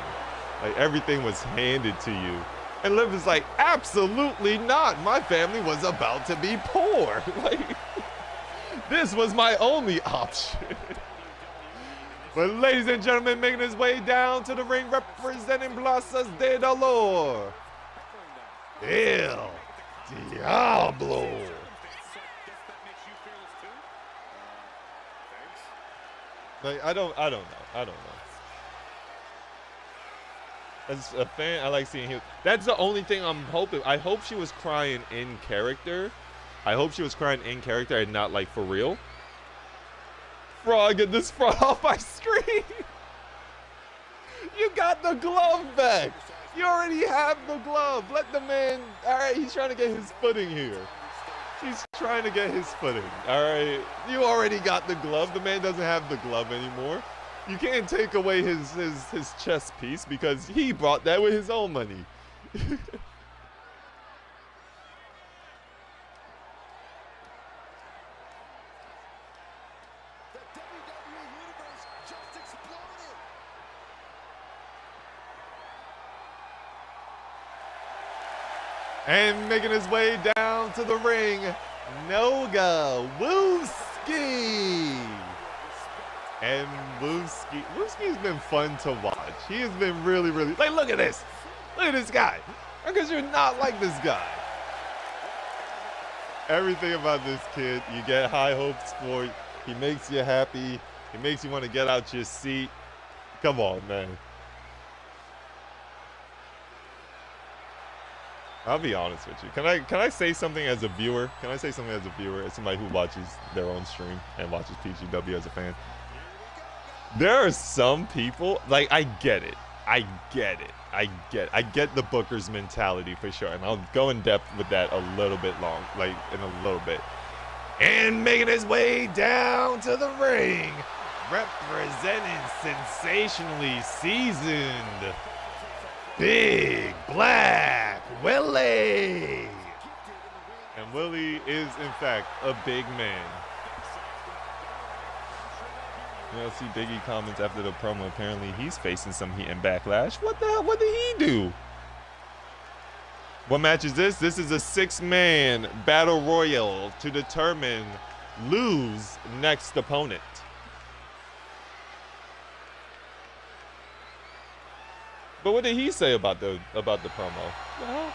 Like, everything was handed to you. And Liv is like, absolutely not. My family was about to be poor. Like, this was my only option. But ladies and gentlemen, making his way down to the ring, representing Plazas de Dolor, El Diablo. Like, I don't know. As a fan, I like seeing him. That's the only thing I'm hoping. I hope she was crying in character. And not like for real. Frog, get this frog off my screen. You got the glove back. You already have the glove. Let the man. All right, he's trying to get his footing here. He's trying to get his footing. All right, you already got the glove. The man doesn't have the glove anymore. You can't take away his chess piece because he bought that with his own money. And making his way down to the ring, Noga Wooski. And Wooski's been fun to watch. He has been really, like, look at this. Look at this guy. Because you're not like this guy. Everything about this kid, you get high hopes for. He makes you happy. He makes you want to get out your seat. Come on, man. I'll be honest with you. Can I say something as a viewer? As somebody who watches their own stream and watches PGW as a fan? There are some people, like, I get it. I get the Booker's mentality for sure. And I'll go in depth with that in a little bit. And making his way down to the ring, representing sensationally seasoned Big Black Willie. And Willie is, in fact, a big man. You know, see Biggie comments after the promo. Apparently, he's facing some heat and backlash. What the hell? What did he do? What match is this? This is a 6-man battle royal to determine lose next opponent. But what did he say about the promo? Well,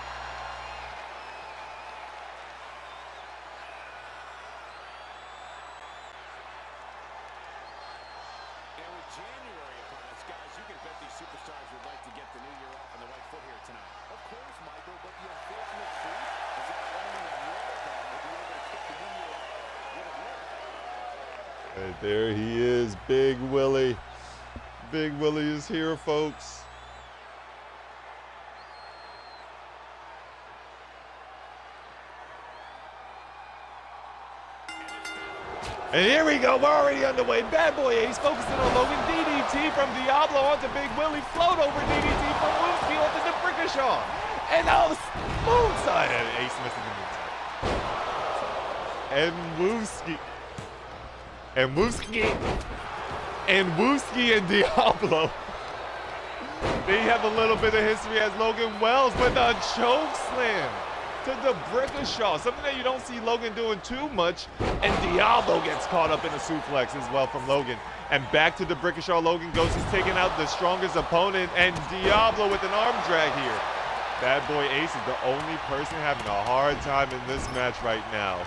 And with January upon us, guys, you can bet these superstars would like to get the new year off on the right foot here tonight. Of course, Michael, but the unfortunate truth is that only one of them will be able to kick the new year off with a win. and there he is, Big Willie. Big Willie is here, folks. And here we go, we're already underway. Bad Boy Ace focusing on Logan. DDT from Diablo onto Big Willie. Float over DDT from Woofsky onto the Brickashaw. And now moonside. And Ace missing the moonside. And Woofsky. And Woofsky. And Woofsky and Diablo. They have a little bit of history as Logan Wells with a choke slam to the Brickashaw, something that you don't see Logan doing too much, and Diablo gets caught up in a suplex as well from Logan. And back to the Brickashaw, Logan goes, he's taking out the strongest opponent, and Diablo with an arm drag here. Bad Boy Ace is the only person having a hard time in this match right now.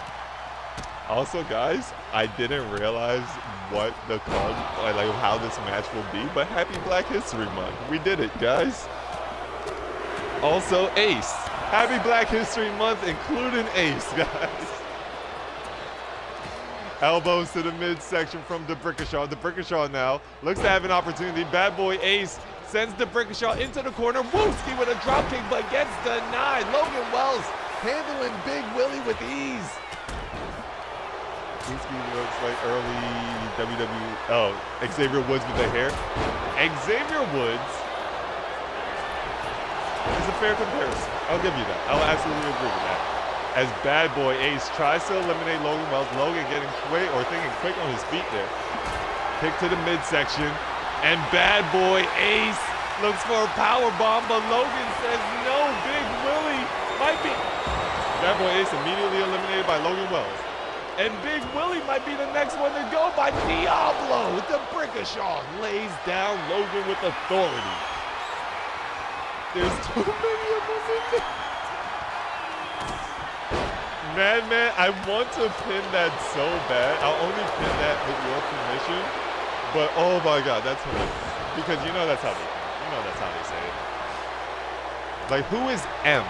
Also, guys, I didn't realize what the card, like how this match will be, but happy Black History Month. We did it, guys. Also, Ace. Happy Black History Month, including Ace, guys. Elbows to the midsection from the Brickashaw. The Brickashaw now looks to have an opportunity. Bad Boy Ace sends the Brickashaw into the corner. Woofsky with a dropkick, but gets denied. Logan Wells handling Big Willie with ease. Woofsky looks like early WWE. Oh, Xavier Woods with the hair. Xavier Woods is a fair comparison. I'll give you that. I'll absolutely agree with that. As Bad Boy Ace tries to eliminate Logan Wells, Logan getting quick or thinking quick on his feet there. Kick to the midsection, and Bad Boy Ace looks for a power bomb, but Logan says no. Big Willie might be. Bad Boy Ace immediately eliminated by Logan Wells, and Big Willie might be the next one to go by Diablo. The Brickashaw lays down Logan with authority. There's too many of them in there. Man, I want to pin that so bad. I'll only pin that with your permission. But oh my God, that's hilarious. Because you know that's how they say it. Like, who is M?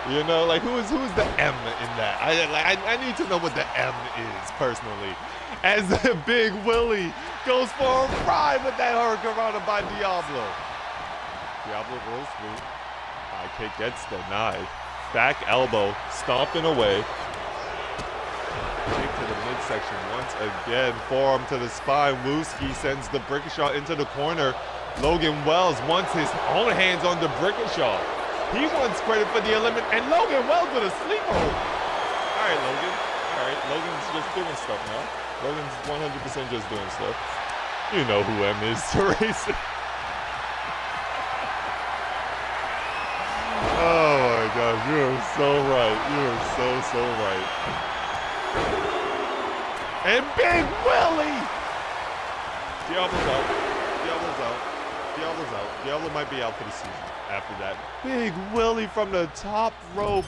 You know, like who is the M in that? I need to know what the M is personally. As the Big Willie goes for a ride with that Hurricanrana by Diablo. Diablo rolls through. High kick gets denied. Back elbow, stomping away. Kick to the midsection once again. Forearm to the spine. Woofsky sends the Brickashaw into the corner. Logan Wells wants his own hands on the Brickashaw. He wants credit for the elimination. And Logan Wells with a sleeper hold. All right, Logan. All right, Logan's just doing stuff now. Logan's 100% just doing stuff. You know who M is, Teresa. Oh my gosh, you are so right. You are so right. And Big Willie! Diablo's out. Diablo's out. Diablo's out. Diablo might be out for the season after that. Big Willie from the top rope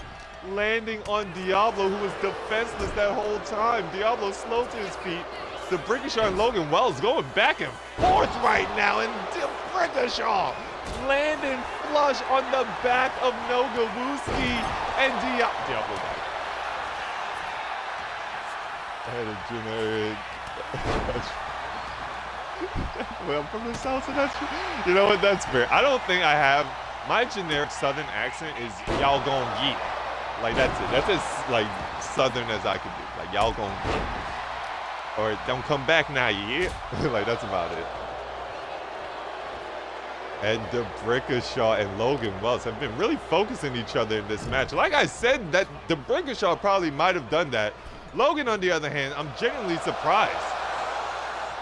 landing on Diablo, who was defenseless that whole time. Diablo slow to his feet. The Brickashaw and Logan Wells going back and forth right now. And the Brickashaw landing flush on the back of Nogawuski and Diablo back. I had a generic. Well, I'm from the south, so that's, you know what, that's fair. I don't think I have, my generic southern accent is y'all gon' yeet. Like, that's it. That's as like southern as I can do. Like, y'all gon' yeet. Or don't come back now, yeah. Like, that's about it. And the Brickashaw and Logan Wells have been really focusing each other in this match. Like I said, that the Brickashaw probably might have done that. Logan, on the other hand, I'm genuinely surprised.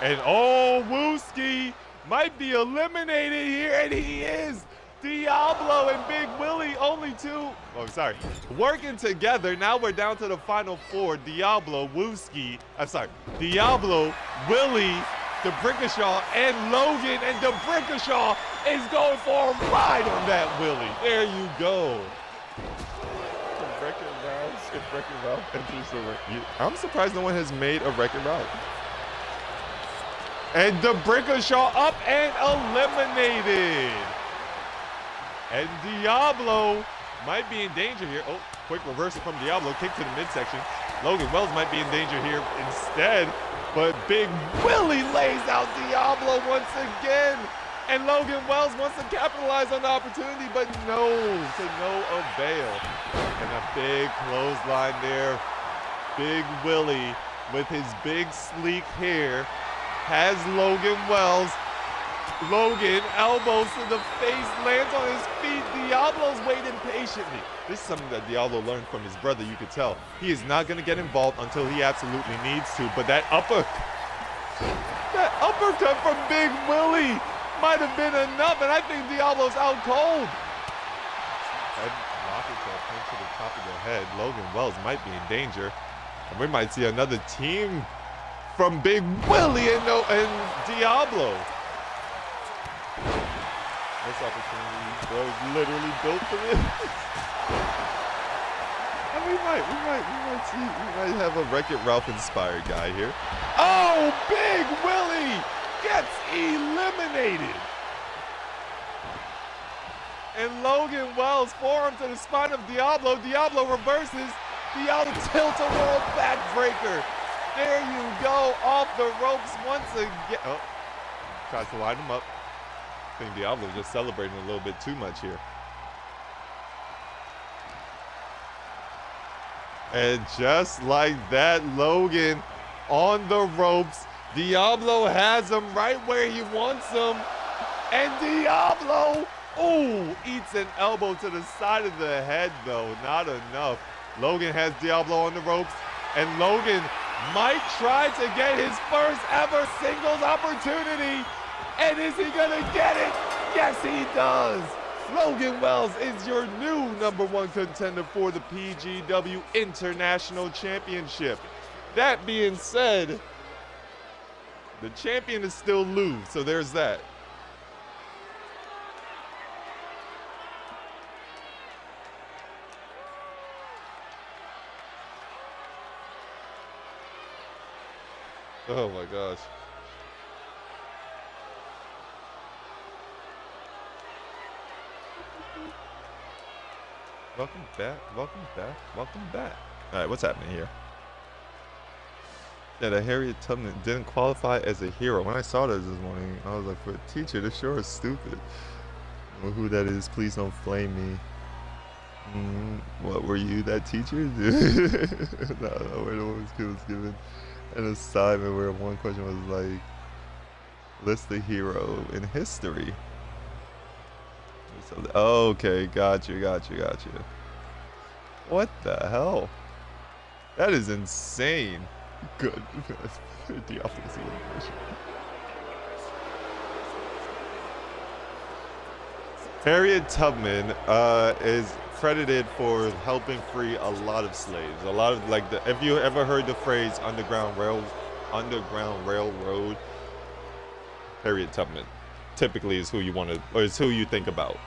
And oh, Woofsky might be eliminated here, and he is. Diablo and Big Willie, only two. Oh, sorry. Working together. Now we're down to the final four. Diablo, Wooski. I'm sorry. Diablo, Willie, DeBrickashaw, and Logan. And DeBrickashaw is going for a ride on that Willie. There you go. I'm surprised no one has made a record route. And DeBrickashaw up and eliminated. And Diablo might be in danger here. Oh, quick reversal from Diablo. Kick to the midsection. Logan Wells might be in danger here instead. But Big Willie lays out Diablo once again. And Logan Wells wants to capitalize on the opportunity, but no, to no avail. And a big clothesline there. Big Willie with his big sleek hair has Logan Wells. Logan, elbows to the face, lands on his feet. Diablo's waiting patiently. This is something that Diablo learned from his brother, you could tell. He is not going to get involved until he absolutely needs to. But that uppercut from Big Willie might have been enough, and I think Diablo's out cold. Head rocket to a punch to the top of the head. Logan Wells might be in danger. And we might see another team from Big Willie and Diablo. This opportunity was literally built for this. And we might have a Wreck-It Ralph inspired guy here. Oh, Big Willie gets eliminated. And Logan Wells forearm to the spine of Diablo. Diablo reverses. Diablo tilt-a-whirl backbreaker. There you go, off the ropes once again. Oh, tries to line him up. I think Diablo just celebrating a little bit too much here. And just like that, Logan on the ropes. Diablo has him right where he wants him. And Diablo, ooh, eats an elbow to the side of the head though. Not enough. Logan has Diablo on the ropes. And Logan might try to get his first ever singles opportunity. And is he gonna get it? Yes, he does. Logan Wells is your new #1 contender for the PGW International Championship. That being said, the champion is still Lou, so there's that. Oh my gosh. Welcome back, welcome back, welcome back. All right, what's happening here? Yeah, that Harriet Tubman didn't qualify as a hero. When I saw this morning, I was like, for a teacher, this sure is stupid. I don't know who that is, please don't flame me. What, were you that teacher? No, we're the ones who was given an assignment where one question was like, list the hero in history. So, okay, gotcha. What the hell? That is insane. Good. The opposite elimination. Harriet Tubman is credited for helping free a lot of slaves. A lot of if you ever heard the phrase Underground Railroad, Harriet Tubman typically is who you want to, or is who you think about.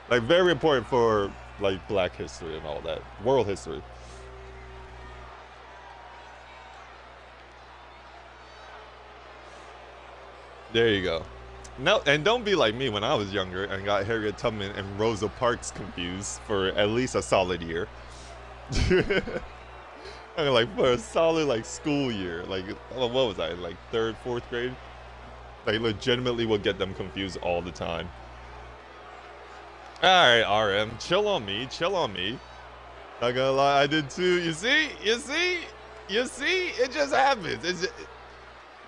Like, very important for like Black history and all that, world history. There you go. No, and don't be like me when I was younger and got Harriet Tubman and Rosa Parks confused for at least a solid year. I mean, like, for a solid like school year, like, what was I, like 3rd, 4th grade? Like, legitimately would get them confused all the time. All right, RM, chill on me. Not gonna lie, I did too. You see, it just happens.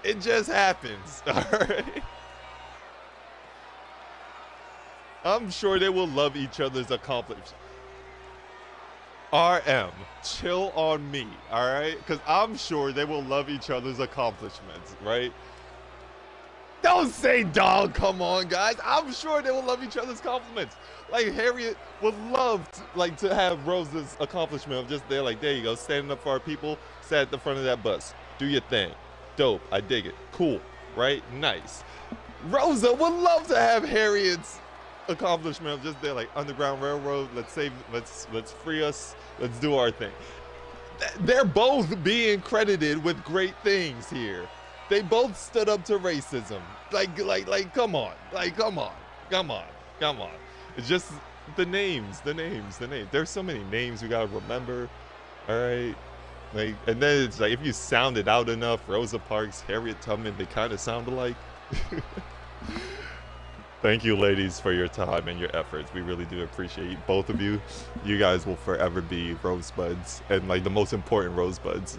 It just happens. All right. I'm sure they will love each other's accomplishments. RM, chill on me, all right? Because I'm sure they will love each other's accomplishments, right? Don't say dog, come on, guys. I'm sure they will love each other's compliments. Like, Harriet would love to have Rosa's accomplishment of just there, like, there you go, standing up for our people, sat at the front of that bus. Do your thing. Dope. I dig it. Cool. Right? Nice. Rosa would love to have Harriet's accomplishment of just there, like, Underground Railroad, let's free us, let's do our thing. They're both being credited with great things here. They both stood up to racism. Like, come on. Like, come on. It's just the names. There's so many names we gotta remember. All right. Like, and then it's like, if you sound it out enough, Rosa Parks, Harriet Tubman, they kind of sound alike. Thank you, ladies, for your time and your efforts. We really do appreciate both of you. You guys will forever be rosebuds, and like the most important rosebuds.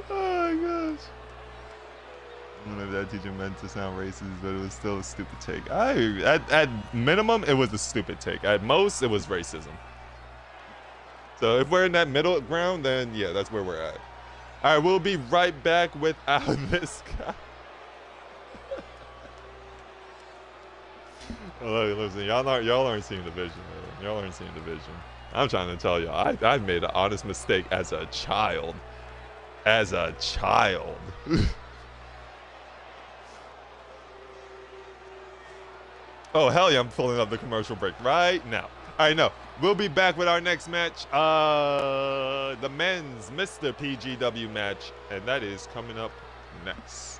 Oh my gosh. One of that teacher meant to sound racist, but it was still a stupid take. At minimum, it was a stupid take. At most, it was racism. So if we're in that middle ground, then yeah, that's where we're at. All right, we'll be right back with this guy. Listen, y'all aren't seeing the vision, man. Y'all aren't seeing the vision. I'm trying to tell you, I made an honest mistake as a child. As a child. Oh, hell yeah, I'm pulling up the commercial break right now. All right, no. We'll be back with our next match. The men's Mr. PGW match. And that is coming up next.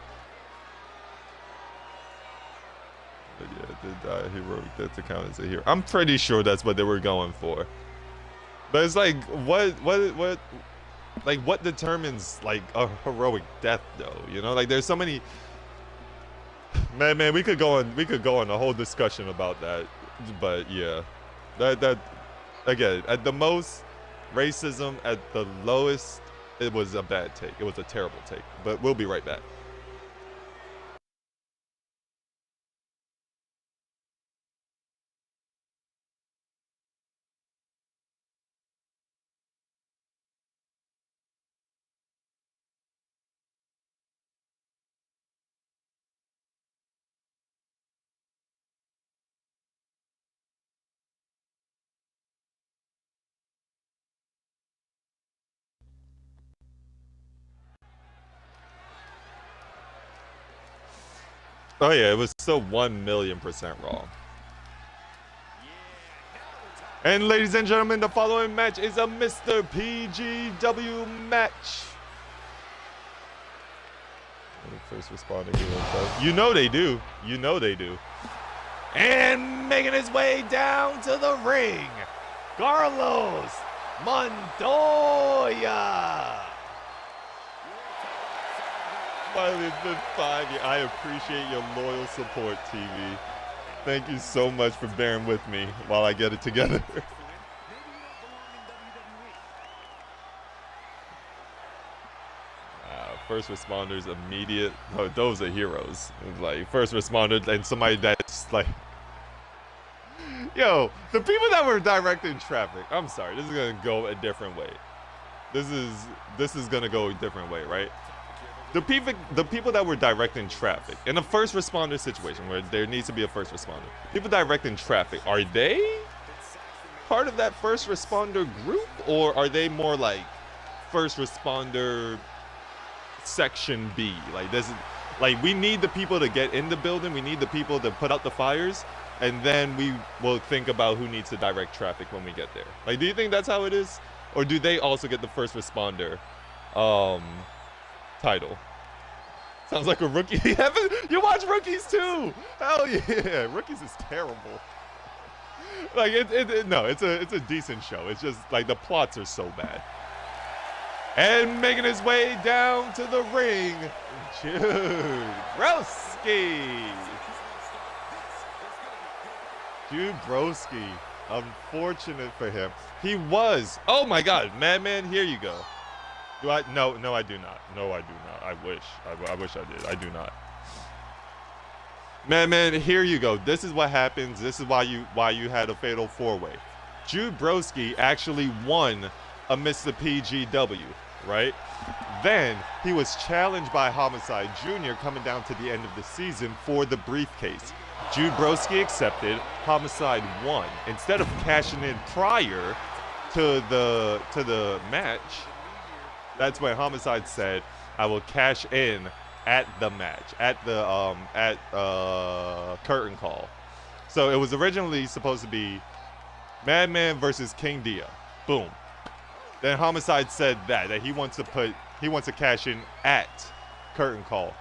But yeah, did heroic death to count as a hero. I'm pretty sure that's what they were going for. But it's like, what determines like a heroic death though? You know, like there's so many. Man, we could go on a whole discussion about that. But yeah, that again, at the most, racism. At the lowest, it was a bad take. It was a terrible take. But we'll be right back. Oh yeah, it was so 1,000,000% wrong. And ladies and gentlemen, the following match is a Mr. PGW match. First responder hero. You know they do. You know they do. And making his way down to the ring, Carlos Montoya. Finally, it's been 5 years. I appreciate your loyal support, TV. Thank you so much for bearing with me while I get it together. First responders, immediate. Oh, those are heroes. Like first responders and somebody that's like, yo, the people that were directing traffic. I'm sorry, this is gonna go a different way. This is gonna go a different way, right? The people that were directing traffic in a first responder situation where there needs to be a first responder, people directing traffic, are they part of that first responder group, or are they more like first responder section B? Like this, like we need the people to get in the building, we need the people to put out the fires, and then we will think about who needs to direct traffic when we get there. Like, do you think that's how it is, or do they also get the first responder title? Sounds like a Rookie. You watch Rookies too? Hell yeah, Rookies is terrible. Like no, it's a decent show. It's just like the plots are so bad. And making his way down to the ring, Jude Broski. Jude Broski. Unfortunate for him. He was. Oh my God, Madman. Here you go. Do I? No, I do not. No, I do not. I wish I did. I do not. Man, here you go. This is what happens. This is why you had a fatal 4-way. Jude Broski actually won amidst the PGW, right? Then he was challenged by Homicide Jr. coming down to the end of the season for the briefcase. Jude Broski accepted. Homicide won. Instead of cashing in prior to the match, that's when Homicide said, "I will cash in at the match, at the curtain call." So it was originally supposed to be Madman versus King Dia. Boom. Then Homicide said that he wants to cash in at curtain call.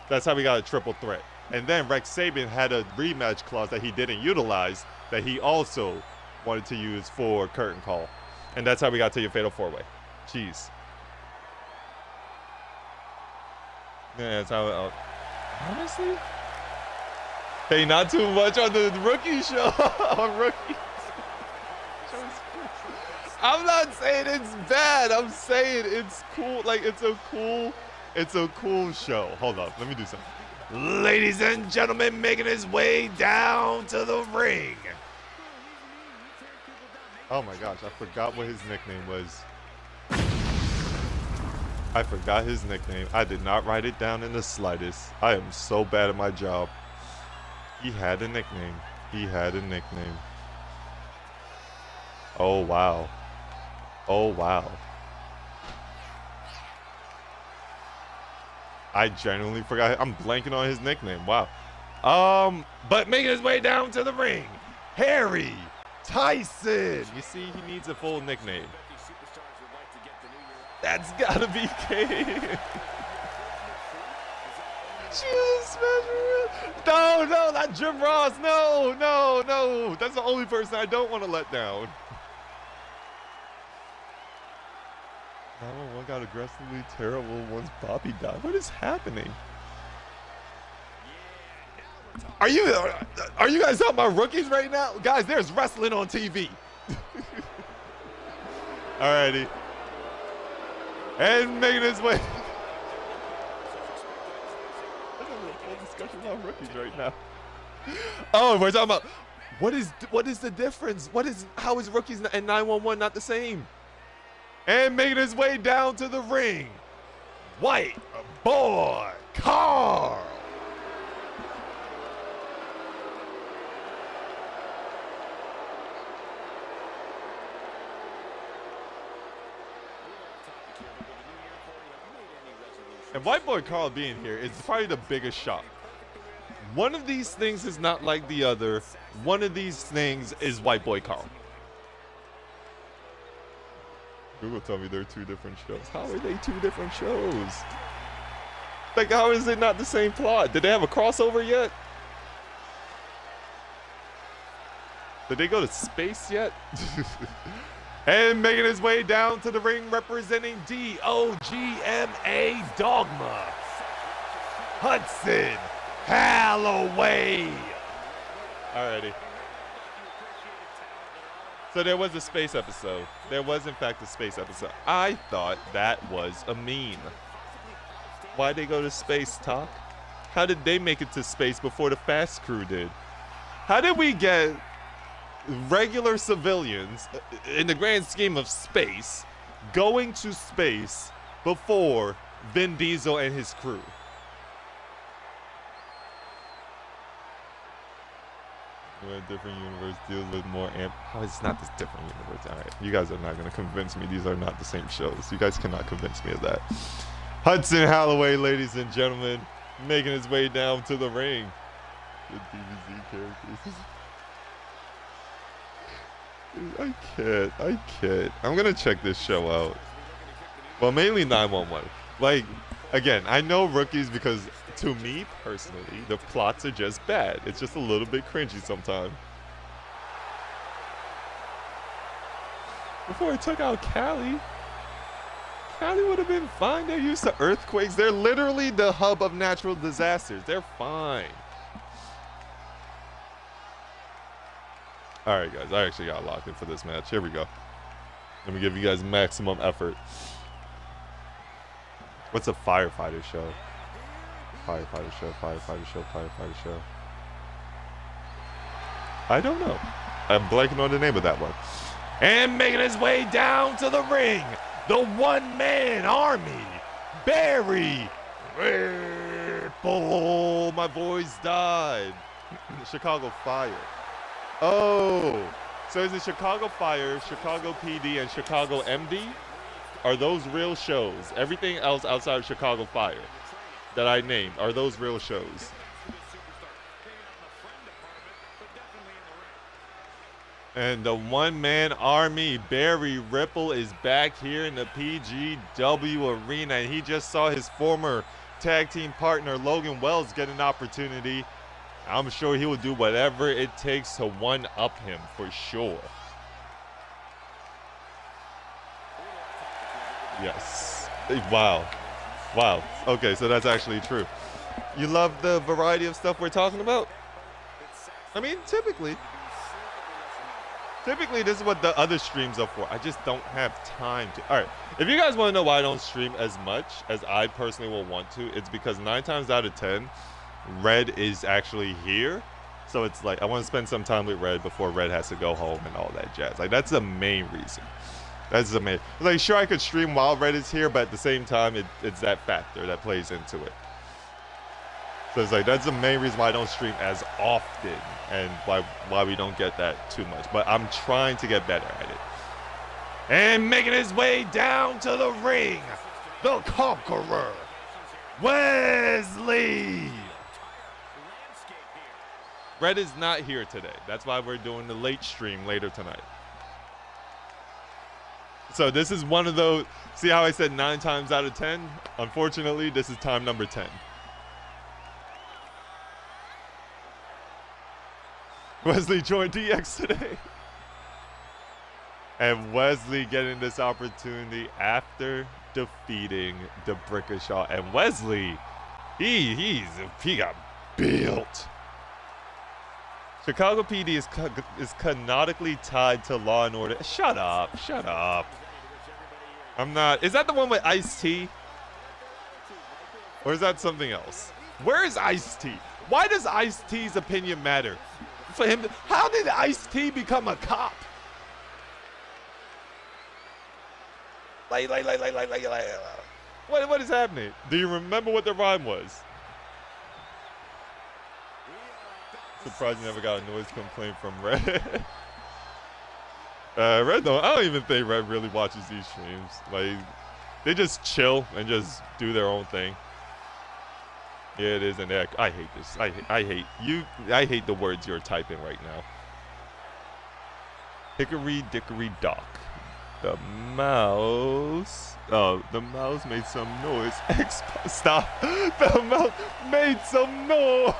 That's how we got a triple threat. And then Rex Saban had a rematch clause that he didn't utilize that he also wanted to use for curtain call. And that's how we got to your fatal four-way. Jeez. Yeah, that's how honestly? Hey, not too much on the rookie show. On rookie. I'm not saying it's bad. I'm saying it's cool. Like, it's a cool show. Hold up. Let me do something. Ladies and gentlemen, making his way down to the ring. Oh my gosh, I forgot what his nickname was. I forgot his nickname. I did not write it down in the slightest. I am so bad at my job. He had a nickname. He had a nickname. Oh, wow. Oh, wow. I genuinely forgot. I'm blanking on his nickname. Wow. But making his way down to the ring, Harry Tyson. You see, he needs a full nickname. That's gotta be Kane. Jesus, man. No, not Jim Ross. No. That's the only person I don't want to let down. 911 got aggressively terrible once Bobby died. What is happening? Are you guys talking about rookies right now? Guys, there's wrestling on TV. Alrighty. And making his way. There's a full discussion about rookies right now. Oh, we're talking about what is the difference? How is rookies and 911 not the same? And making his way down to the ring, White Boy Carl. And White Boy Carl being here is probably the biggest shock. One of these things is not like the other. One of these things is White Boy Carl. Google told me they're two different shows. How are they two different shows? Like, how is it not the same plot? Did they have a crossover yet? Did they go to space yet? And making his way down to the ring representing DOGMA Dogma, Hudson Holloway. Alrighty. So there was a space episode. There was, in fact, a space episode. I thought that was a meme. Why'd they go to space, Talk? How did they make it to space before the Fast Crew did? How did we get regular civilians, in the grand scheme of space, going to space before Vin Diesel and his crew? A different universe deals with more Oh, it's not this different universe. All right, you guys are not going to convince me these are not the same shows. You guys cannot convince me of that. Hudson Holloway, ladies and gentlemen, making his way down to the ring. The DBZ characters. I can't. I'm going to check this show out. Well, mainly 911. Like, again, I know rookies because, to me personally, the plots are just bad. It's just a little bit cringy sometimes. Before I took out Cali would have been fine. They're used to earthquakes. They're literally the hub of natural disasters. They're fine. All right, guys. I actually got locked in for this match. Here we go. Let me give you guys maximum effort. What's a firefighter show? Firefighter show. I don't know. I'm blanking on the name of that one. And making his way down to the ring, the one-man army, Barry Ripple. My voice died. Chicago Fire. Oh, so is it Chicago Fire, Chicago PD, and Chicago MD? Are those real shows? Everything else outside of Chicago Fire that I named, are those real shows? And the one-man army, Barry Ripple, is back here in the PGW arena. And he just saw his former tag team partner, Logan Wells, get an opportunity. I'm sure he will do whatever it takes to one-up him for sure. Yes. Wow. Wow. Okay, so that's actually true. You love the variety of stuff we're talking about? I mean, typically this is what the other streams are for. I just don't have time to. All right, if you guys want to know why I don't stream as much as I personally will want to, it's because 9 times out of 10, Red is actually here. So it's like I want to spend some time with Red before Red has to go home and all that jazz. Like, that's the main reason. That's the main. Like, sure, I could stream while Red is here, but at the same time, it's that factor that plays into it. So it's like, that's the main reason why I don't stream as often and why we don't get that too much. But I'm trying to get better at it. And making his way down to the ring, the Conqueror, Wesley. Red is not here today. That's why we're doing the late stream later tonight. So this is one of those, see how I said 9 times out of 10? Unfortunately, this is time number 10. Wesley joined DX today. And Wesley getting this opportunity after defeating the Brickashaw. And Wesley, he got built. Chicago PD is canonically tied to Law and Order. Shut up, shut up. I'm not. Is that the one with Ice-T? Or is that something else? Where is Ice-T? Why does Ice-T's opinion matter? For him, how did Ice-T become a cop? What is happening? Do you remember what the rhyme was? Surprised you never got a noise complaint from Red. Red don't. I don't even think Red really watches these streams. Like, they just chill and just do their own thing. Yeah, it is, and I hate this. I hate you. I hate the words you're typing right now. Hickory dickory dock. The mouse. Oh, the mouse made some noise. Stop. The mouse made some noise.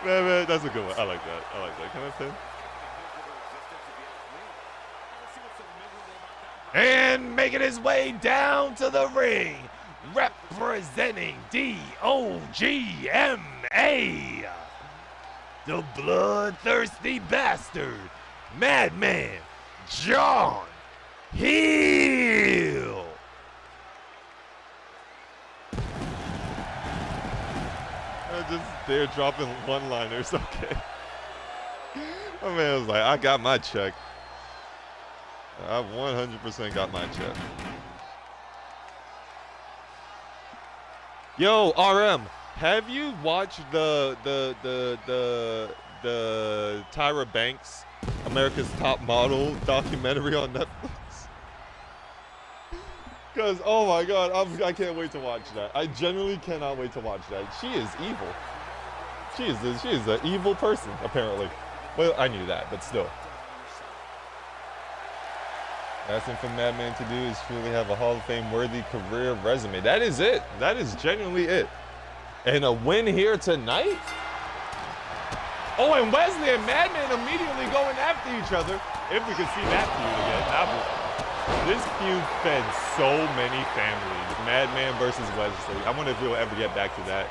Man, that's a good one. I like that. I like that. Can I pin? And making his way down to the ring, representing DOGMA, the bloodthirsty bastard, Madman John Hill. Just they're dropping one-liners, okay. My man was like, I got my check. I 100% got my check. Yo, RM, have you watched the Tyra Banks, America's Top Model documentary on Netflix? Because, oh my God, I can't wait to watch that. I genuinely cannot wait to watch that. She is evil. She is an evil person, apparently. Well, I knew that, but still. Last thing for Madman to do is truly have a Hall of Fame worthy career resume. That is it. That is genuinely it. And a win here tonight? Oh, and Wesley and Madman immediately going after each other. If we could see that feud again. This feud fed so many families. Madman versus Wesley. I wonder if we'll ever get back to that.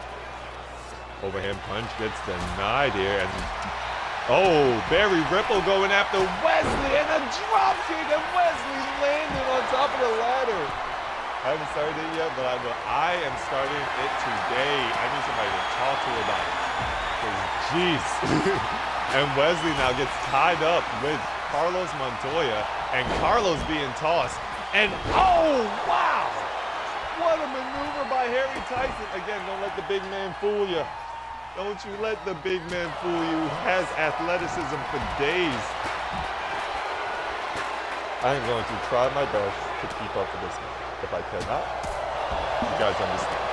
Overhand punch gets denied here. And oh, Barry Ripple going after Wesley and a drop kick, and Wesley landing on top of the ladder. I haven't started it yet, but I am starting it today. I need somebody to talk to about it. Jeez. And Wesley now gets tied up with Carlos Montoya, and Carlos being tossed. And oh, wow! What a maneuver by Harry Tyson. Again, don't let the big man fool you. Don't you let the big man fool you. He has athleticism for days. I am going to try my best to keep up with this man. If I cannot, you guys understand.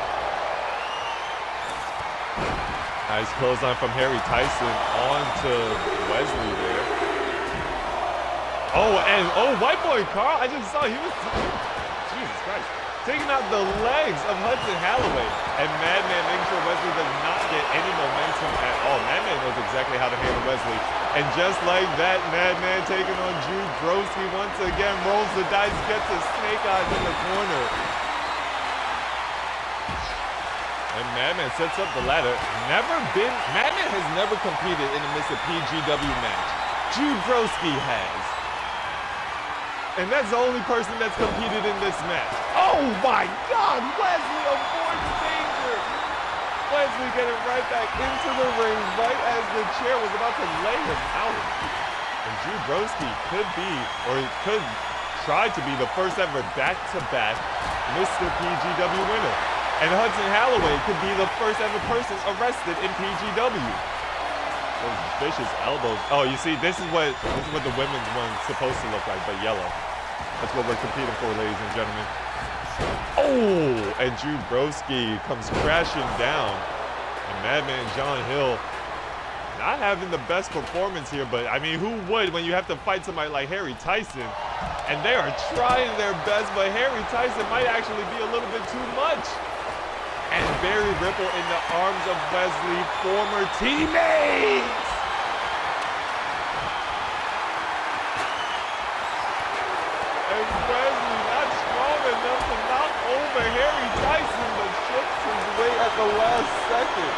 Nice clothesline from Harry Tyson onto Wesley there. Oh, and white boy Carl, I just saw he was, Jesus Christ, taking out the legs of Hudson Holloway. And Madman making sure Wesley does not get any momentum at all. Madman knows exactly how to handle Wesley. And just like that, Madman taking on Jude Broski once again, rolls the dice, gets a snake eyes in the corner. And Madman sets up the ladder. Madman has never competed in a Mr. PGW match. Jude Broski has. And that's the only person that's competed in this match. Oh my God, Wesley avoids danger. Wesley getting right back into the ring right as the chair was about to lay him out. And Jude Broski could be, or could try to be, the first ever back-to-back Mr. PGW winner. And Hudson Holloway could be the first ever person arrested in PGW. Those vicious elbows. Oh, you see, this is what the women's one's supposed to look like, but yellow. That's what we're competing for, ladies and gentlemen. Oh, and Jude Broski comes crashing down. And Madman John Hill not having the best performance here, but I mean, who would when you have to fight somebody like Harry Tyson? And they are trying their best, but Harry Tyson might actually be a little bit too much. And Barry Ripple in the arms of Wesley, former teammates. And Wesley not strong enough to knock over Harry Tyson, but shifts his way at the last second.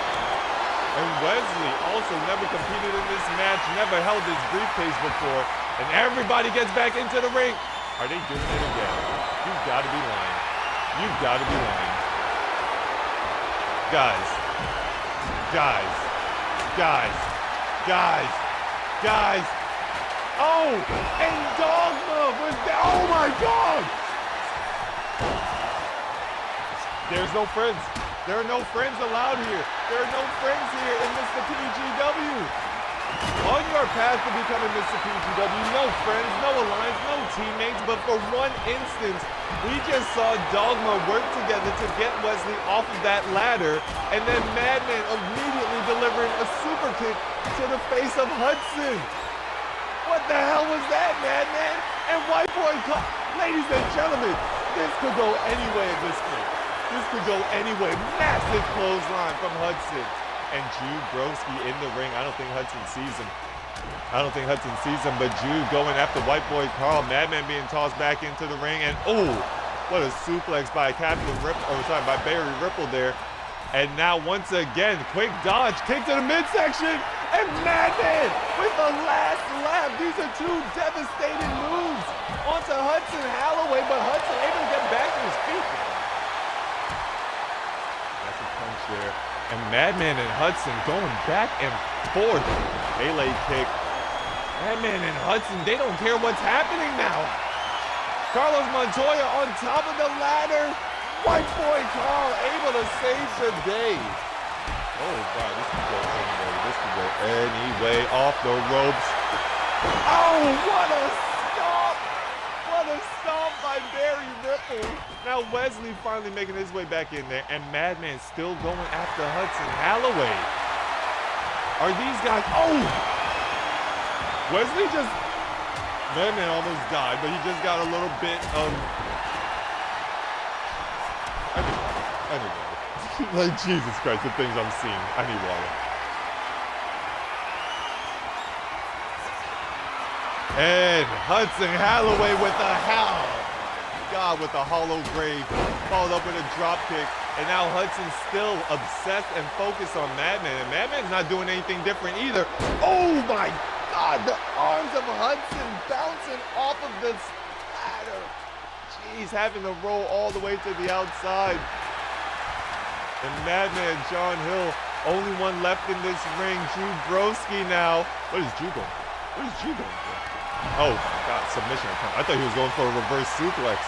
And Wesley also never competed in this match, never held his briefcase before, and everybody gets back into the ring. Are they doing it again? You've got to be lying. You've got to be lying. Guys. Oh, and Dogma was there. Oh my God. There's no friends. There are no friends allowed here. There are no friends here in Mr. PGW. On your path to becoming Mr. PGW, no friends, no alliance, no teammates, but for one instance, we just saw Dogma work together to get Wesley off of that ladder, and then Madman immediately delivering a super kick to the face of Hudson. What the hell was that, Madman? And White Boy, ladies and gentlemen, this could go anyway at this point. This could go anyway. Massive clothesline from Hudson. And Jude Broski in the ring. I don't think Hudson sees him. But Jude going after White Boy Carl. Madman being tossed back into the ring. And oh, what a suplex by by Barry Ripple there. And now once again, quick dodge, kick to the midsection. And Madman with the last lap. These are two devastating moves onto Hudson Holloway, but Hudson able to get back to his feet. That's a punch there. And Madman and Hudson going back and forth. Melee kick. Madman and Hudson, they don't care what's happening now. Carlos Montoya on top of the ladder. White Boy Carl able to save the day. Oh, wow, this could go anyway. This could go anyway. Off the ropes. Oh, what a stomp. What a stomp by Barry Ripple. Now Wesley finally making his way back in there, and Madman still going after Hudson Holloway. Are these guys, oh! Wesley just, Madman almost died, but he just got a little bit of, anyway. Like, Jesus Christ, the things I'm seeing. I need water. And Hudson Holloway with a howl. God, with a hollow grave, followed up with a drop kick, and now Hudson's still obsessed and focused on Madman, and Madman's not doing anything different either. Oh my God, the arms of Hudson bouncing off of this ladder. Jeez, having to roll all the way to the outside. And Madman John Hill Only one left in this ring. Drew Broski now. What is Drew going? What is Drew going for? Oh my God, submission attempt. I thought he was going for a reverse suplex.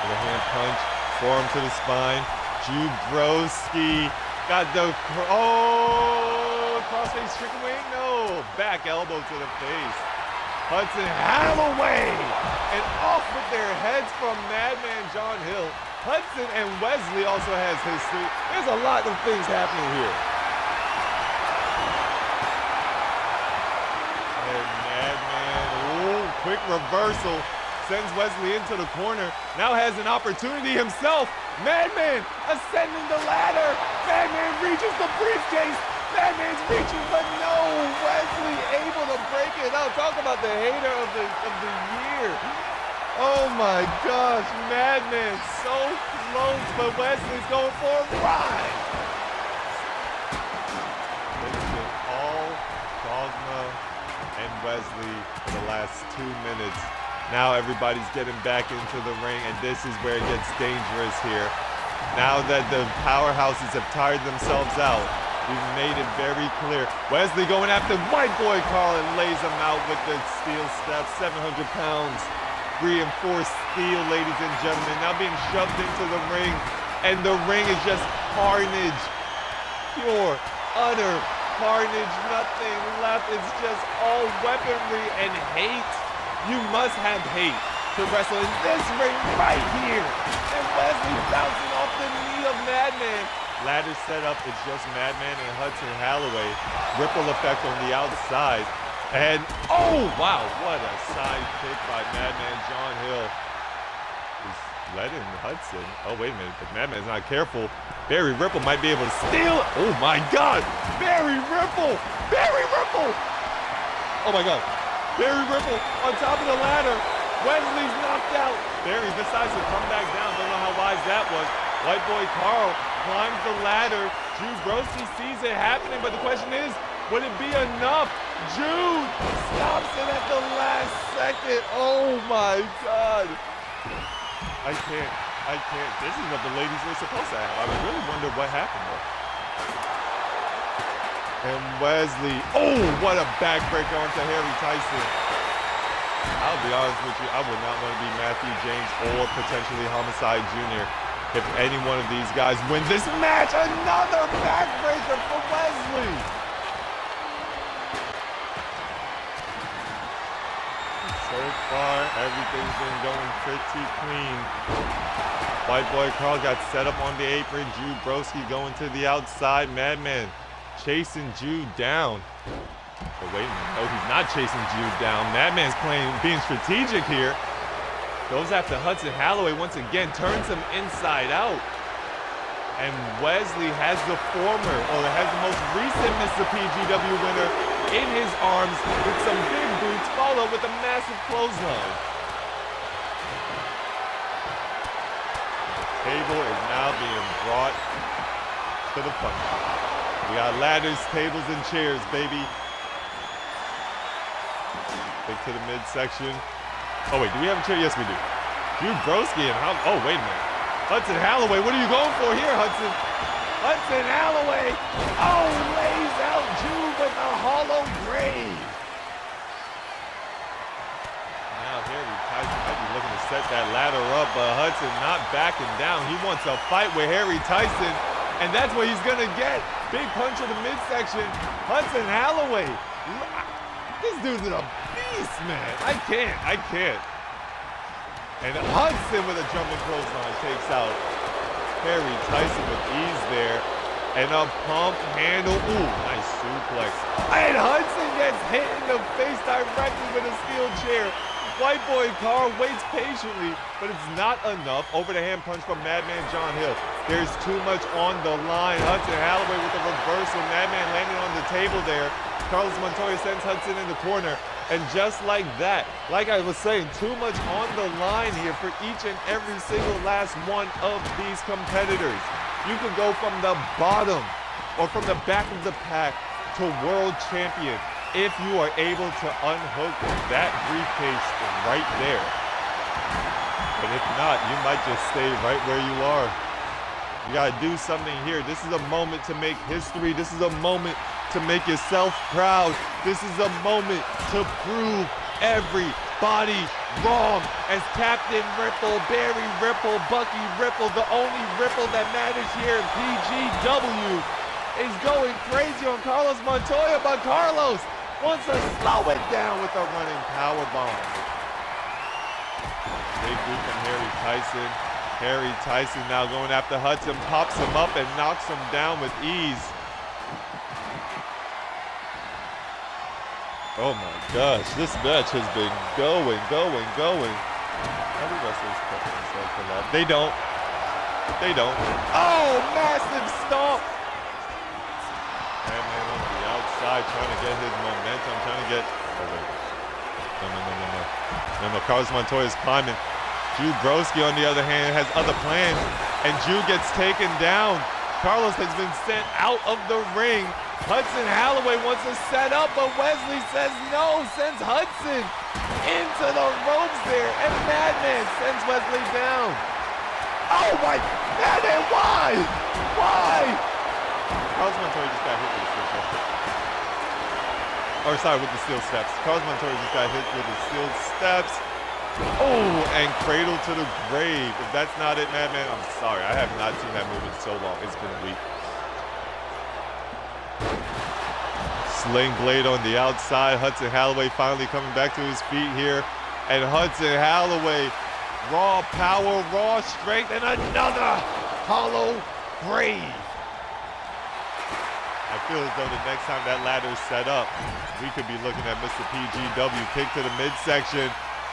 With a hand punch, forearm to the spine. Drew Broski got the, crossface chicken wing? No, back elbow to the face. Hudson Holloway, and off with their heads from Madman John Hill. Hudson and Wesley also has history. There's a lot of things happening here. And Madman, quick reversal. Sends Wesley into the corner. Now has an opportunity himself. Madman ascending the ladder. Madman reaches the briefcase. Madman's reaching, but no. Wesley able to break it up. Talk about the hater of the year. Oh my gosh, Madman so close, but Wesley's going for a ride. It's been all Dogma and Wesley for the last 2 minutes. Now everybody's getting back into the ring, and this is where it gets dangerous here. Now that the powerhouses have tired themselves out, we've made it very clear. Wesley going after White Boy Carl and lays him out with the steel steps. 700 pounds, reinforced steel, ladies and gentlemen. Now being shoved into the ring, and the ring is just carnage. Pure, utter carnage, nothing left. It's just all weaponry and hate. You must have hate to wrestle in this ring right here. And Wesley bouncing off the knee of Madman. Ladder set up, it's just Madman and Hudson Holloway. Ripple effect on the outside. And, oh, wow, what a side kick by Madman John Hill. He's letting Hudson, oh, wait a minute, if Madman's not careful, Barry Ripple might be able to steal it. Oh, my God, Barry Ripple, Barry Ripple. Oh, my God. Barry Ripple on top of the ladder. Wesley's knocked out. Barry decides to come back down. Don't know how wise that was. White Boy Carl climbs the ladder. Drew Broski sees it happening, but the question is, would it be enough? Jude stops it at the last second. Oh my God. I can't. This is what the ladies were supposed to have. I really wonder what happened though. And Wesley, oh, what a backbreaker onto Harry Tyson. I'll be honest with you, I would not want to be Matthew James or potentially Homicide Jr. if any one of these guys win this match. Another backbreaker for Wesley. So far, everything's been going pretty clean. White Boy Carl got set up on the apron. Drew Broski going to the outside. Madman chasing Jude down. But wait a minute, no, he's not chasing Jude down. Madman's being strategic here. Goes after Hudson Holloway once again, turns him inside out. And Wesley has the former, or has the most recent Mr. PGW winner in his arms with some big boots, followed with a massive clothesline. The table is now being brought to the front. We got ladders, tables, and chairs, baby. Big to the midsection. Oh, wait, do we have a chair? Yes, we do. Drew Broski and oh, wait a minute. Hudson Holloway, what are you going for here, Hudson? Hudson Holloway, oh, lays out Jude with a hollow grave. Now Harry Tyson might be looking to set that ladder up, but Hudson not backing down. He wants a fight with Harry Tyson, and that's what he's gonna get. Big punch in the midsection. Hudson Holloway. This dude's a beast, man. I can't. And Hudson with a jumping clothesline takes out Harry Tyson with ease there. And a pump handle. Ooh, nice suplex. And Hudson gets hit in the face directly with a steel chair. White Boy Carl waits patiently, but it's not enough. Over the hand punch from Madman John Hill. There's too much on the line. Hudson Holloway with a reversal. Madman landing on the table there. Carlos Montoya sends Hudson in the corner. And just like that, like I was saying, too much on the line here for each and every single last one of these competitors. You could go from the bottom or from the back of the pack to world champion if you are able to unhook that briefcase right there. But if not, you might just stay right where you are. You gotta do something here. This is a moment to make history. This is a moment to make yourself proud. This is a moment to prove everybody wrong. As Captain Ripple, Barry Ripple, Bucky Ripple, the only Ripple that matters here in PGW, is going crazy on Carlos Montoya, but Carlos wants to slow it down with a running power bomb. Big boot from Harry Tyson. Harry Tyson now going after Hudson, pops him up and knocks him down with ease. Oh my gosh, this match has been going. How do wrestlers put themselves for love? They don't. Oh, massive stomp. Man on the outside trying to get his momentum, trying to get, oh wait. No, Carlos Montoya is climbing. Drew Broski, on the other hand, has other plans, and Drew gets taken down. Carlos has been sent out of the ring. Hudson Holloway wants to set up, but Wesley says no, sends Hudson into the ropes there, and Madman sends Wesley down. Oh my, Madman, why? Carlos Montoya just got hit with the steel steps. Or sorry, with the steel steps. Carlos Montoya just got hit with the steel steps. Oh, and cradle to the grave. If that's not it, Madman, I'm sorry. I have not seen that move in so long. It's been a week. Sling blade on the outside. Hudson Holloway finally coming back to his feet here. And Hudson Holloway, raw power, raw strength, and another hollow grave. I feel as though the next time that ladder is set up, we could be looking at Mr. PGW. Kick to the midsection.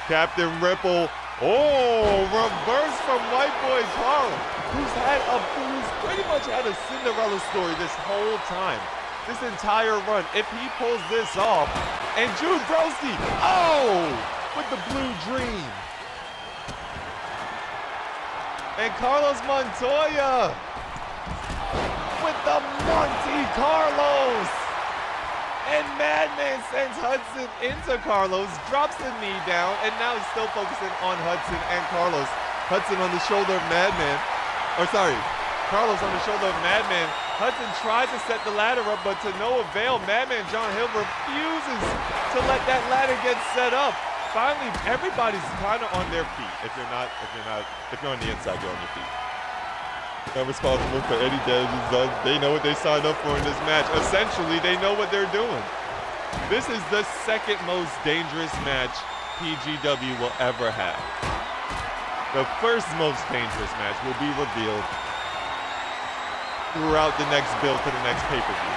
Captain Ripple, oh, reverse from White Boy Carl, who's pretty much had a Cinderella story this whole time, this entire run. If he pulls this off, and Drew Broski, oh, with the blue dream. And Carlos Montoya with the Monte Carlos. And Madman sends Hudson into Carlos, drops the knee down, and now he's still focusing on Hudson and Carlos. Hudson on the shoulder of Madman. Carlos on the shoulder of Madman. Hudson tried to set the ladder up, but to no avail. Madman John Hill refuses to let that ladder get set up. Finally, everybody's kind of on their feet. If you're on the inside, you're on your feet. Not responsible for any damages. They know what they signed up for in this match. Essentially, they know what they're doing. This is the second most dangerous match PGW will ever have. The first most dangerous match will be revealed throughout the next build to the next pay-per-view.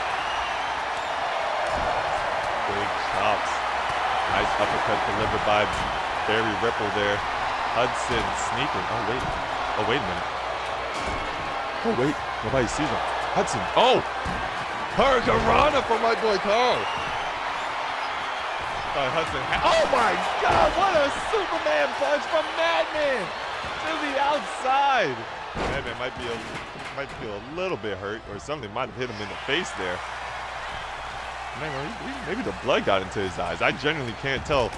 Big chops. Nice uppercut delivered by Barry Ripple there. Hudson sneaking. Oh, wait a minute. Oh, wait. Nobody sees him. Hudson. Oh! Hurricanrana from my boy Carl. Hudson. Oh, my God. What a Superman punch from Madman to the outside. Madman might feel a little bit hurt, or something might have hit him in the face there. Man, maybe the blood got into his eyes. I genuinely can't tell.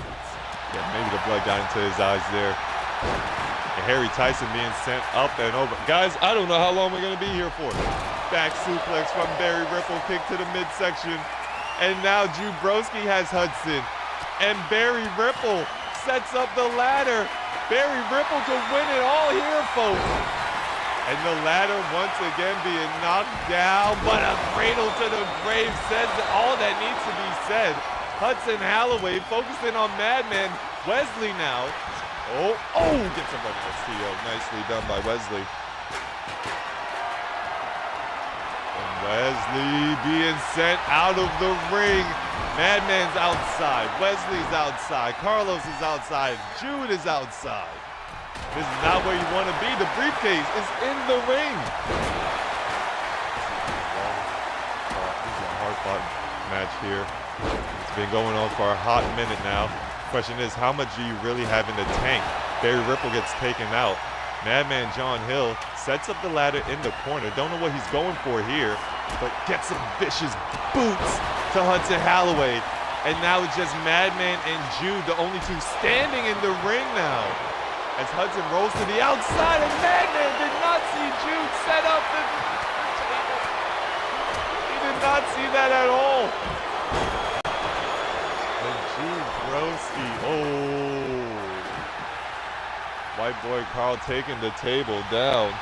Yeah, maybe the blood got into his eyes there. And Harry Tyson being sent up and over. Guys, I don't know how long we're going to be here for. Back suplex from Barry Ripple, kick to the midsection. And now Drew Broski has Hudson. And Barry Ripple sets up the ladder. Barry Ripple could win it all here, folks. And the ladder once again being knocked down, but a cradle to the grave says all that needs to be said. Hudson Holloway focusing on Madman. Wesley now. Oh, gets a running STO. Nicely done by Wesley. And Wesley being sent out of the ring. Madman's outside. Wesley's outside. Carlos is outside. Jude is outside. This is not where you want to be. The briefcase is in the ring. This is a hard-fought match here. It's been going on for a hot minute now. Question is, how much do you really have in the tank? Barry Ripple gets taken out. Madman John Hill sets up the ladder in the corner. Don't know what he's going for here, but gets some vicious boots to Hudson Holloway. And now it's just Madman and Jude, the only two standing in the ring now. as Hudson rolls to the outside, and Madman did not see Jude set up the table. He did not see that at all. And Jude Broski, oh. White boy Carl taking the table down.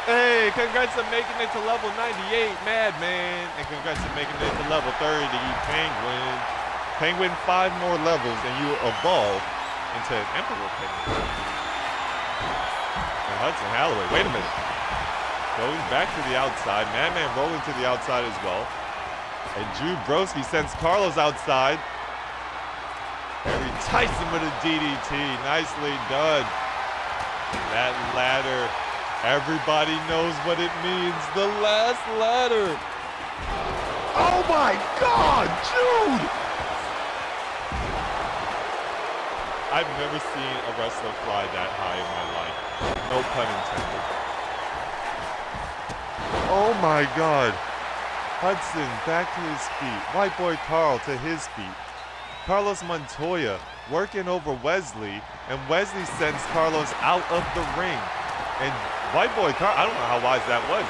Hey, congrats on making it to level 98, Madman. And congrats on making it to level 30, Penguin. Penguin, 5 more levels and you evolve into an Emperor Penguin. And Hudson Halloway, wait a minute. Going back to the outside. Madman rolling to the outside as well. And Jude Broski sends Carlos outside. Harry Tyson with a DDT. Nicely done. That ladder. Everybody knows what it means. The last ladder. Oh my God, Jude! I've never seen a wrestler fly that high in my life. No pun intended. Oh my God. Hudson back to his feet. White boy Carl to his feet. Carlos Montoya working over Wesley, and Wesley sends Carlos out of the ring. And White boy Carl, I don't know how wise that was.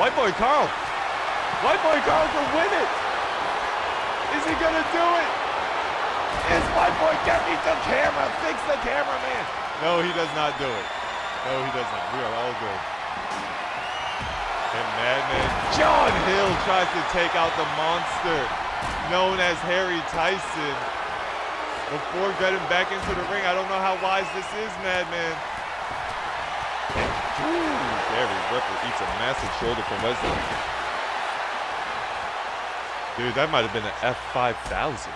White boy Carl can win it. Is he gonna do it? Is White boy, get me the camera, fix the cameraman. No, he does not do it. No, he does not. We are all good. And Madman John Hill tries to take out the monster known as Harry Tyson before getting back into the ring. I don't know how wise this is, Madman. Gary Ripple eats a massive shoulder from Wesley. Dude, that might have been an F5000.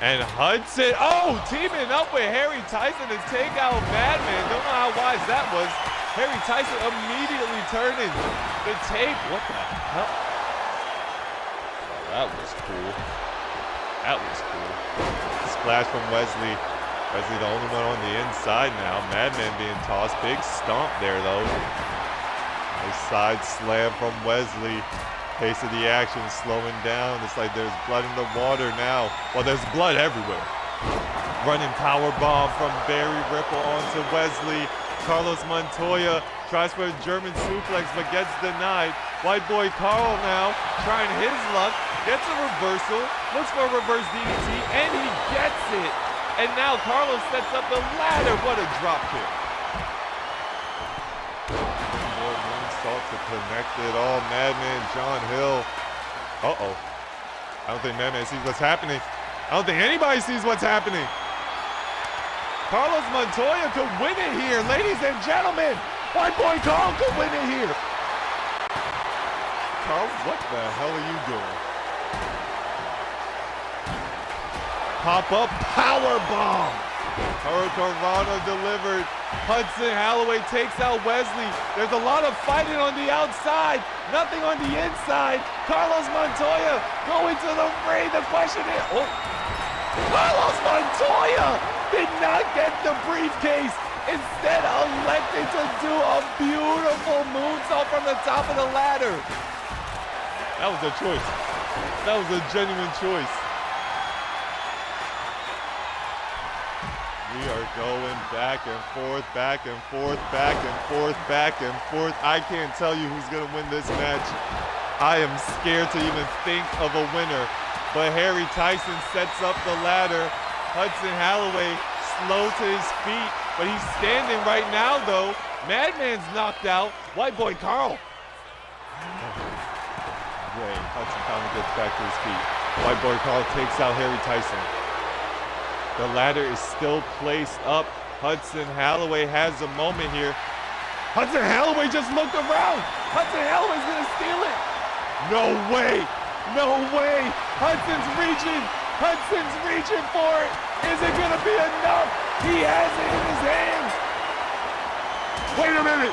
And Hudson, oh, teaming up with Harry Tyson to take out Madman. Don't know how wise that was. Harry Tyson immediately turning the tape. What the hell? Oh, that was cool. That was cool. Splash from Wesley. Wesley the only one on the inside now. Madman being tossed. Big stomp there, though. Nice side slam from Wesley. Pace of the action slowing down. It's like there's blood in the water now. Well, there's blood everywhere. Running power bomb from Barry Ripple onto Wesley. Carlos Montoya tries for a German suplex but gets denied. White boy Carl now trying his luck. Gets a reversal. Looks for a reverse DDT and he gets it. And now Carlos sets up the ladder. What a drop kick. To connect it all. Madman John Hill. Uh-oh. I don't think Madman sees what's happening. I don't think anybody sees what's happening. Carlos Montoya could win it here, ladies and gentlemen. White boy Carl could win it here. Carl, what the hell are you doing? Pop-up power bomb. Hurricanrana delivered. Hudson Halloway takes out Wesley. There's a lot of fighting on the outside, nothing on the inside. Carlos Montoya going to the ring. The question is, oh, Carlos Montoya did not get the briefcase. Instead, elected to do a beautiful moonsault from the top of the ladder. That was a choice. That was a genuine choice. We are going back and forth, back and forth, back and forth, back and forth. I can't tell you who's going to win this match. I am scared to even think of a winner. But Harry Tyson sets up the ladder. Hudson Halloway slow to his feet, but he's standing right now, though. Madman's knocked out. White boy Carl. Wait, Hudson finally gets back to his feet. White boy Carl takes out Harry Tyson. The ladder is still placed up. Hudson Halloway has a moment here. Hudson Halloway just looked around. Hudson Halloway's gonna steal it. No way. No way. Hudson's reaching for it. Is it gonna be enough? He has it in his hands. Wait a minute.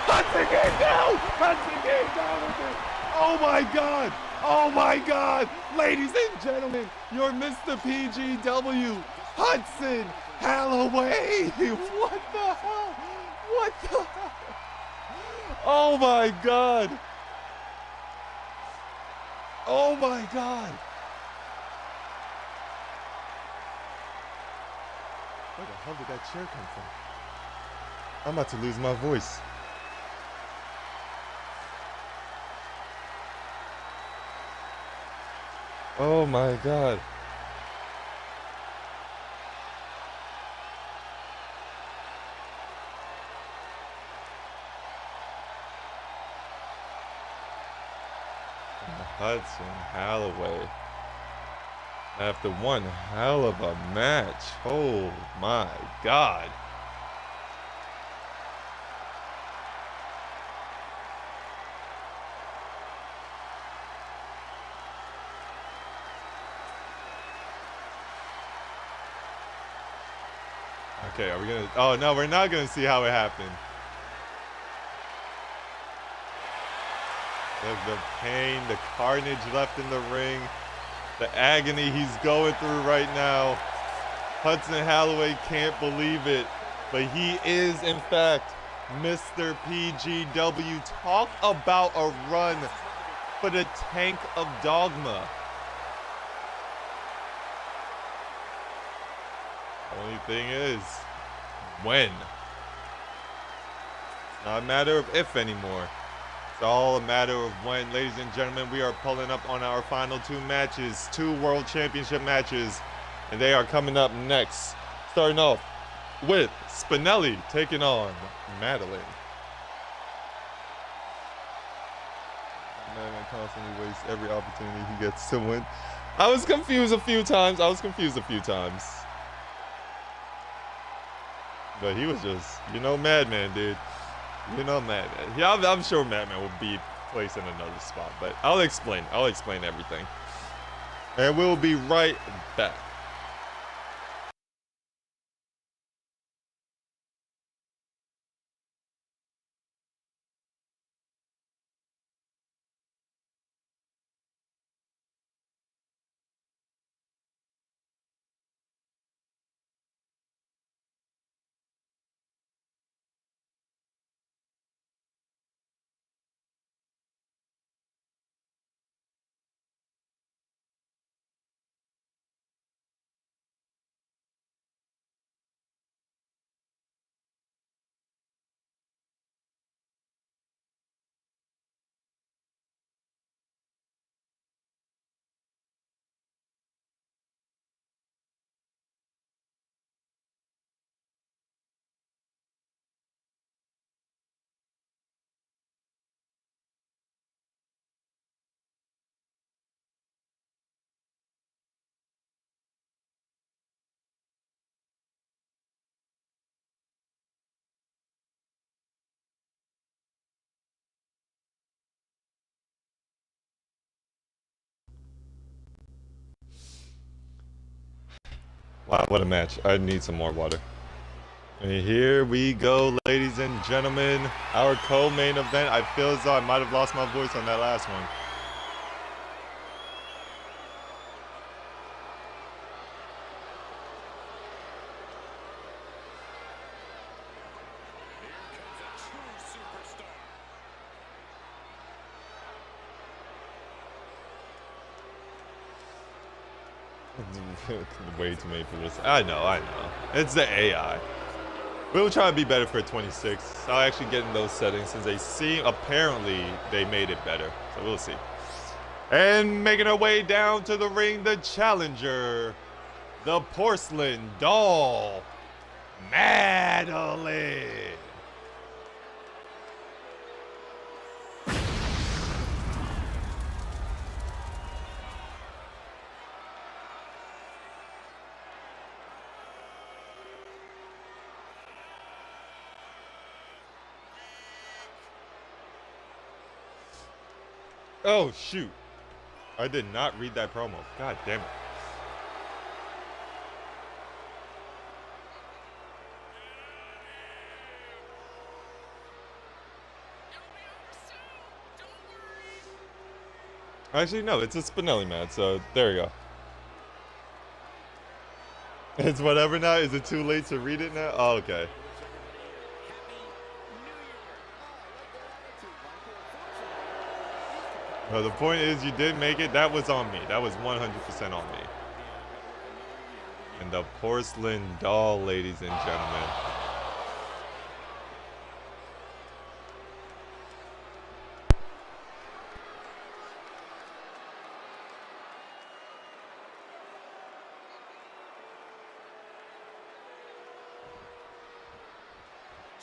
Hudson came down. Hudson came down with it. Oh my God. Oh my God. Ladies and gentlemen, your Mr. PGW, Hudson Halloway. What the hell? What the hell? Oh my God. Oh my God. Where the hell did that chair come from? I'm about to lose my voice. Oh my god. Hudson Holloway. After one hell of a match. Oh my god. Okay, are we gonna... Oh no, we're not gonna see how it happened. Look, the pain, the carnage left in the ring, the agony he's going through right now. Hudson Holloway can't believe it, but he is, in fact, Mr. PGW. Talk about a run for the Tank of Dogma. Only thing is, when? It's not a matter of if anymore. It's all a matter of when. Ladies and gentlemen, we are pulling up on our final two matches, two World Championship matches, and they are coming up next. Starting off with Spinelli taking on Madeline. Madeline constantly wastes every opportunity he gets to win. I was confused a few times. But he was just, you know, Madman, dude. You know, Madman. Yeah, I'm sure Madman will be placed in another spot, but I'll explain everything. And we'll be right back. Wow, what a match. I need some more water. And here we go, ladies and gentlemen. Our co-main event. I feel as though I might have lost my voice on that last one. Way too many people. I know. It's the AI. We'll try to be better for 26. I'll actually get in those settings since they seem, apparently, they made it better. So we'll see. And making her way down to the ring, the challenger, the porcelain doll, Madeline. Oh, shoot. I did not read that promo. God damn it. Actually, no, it's a Spinelli match, so there we go. It's whatever now? Is it too late to read it now? Oh, okay. No, the point is you did make it. That was on me. That was 100% on me. And the porcelain doll, ladies and gentlemen.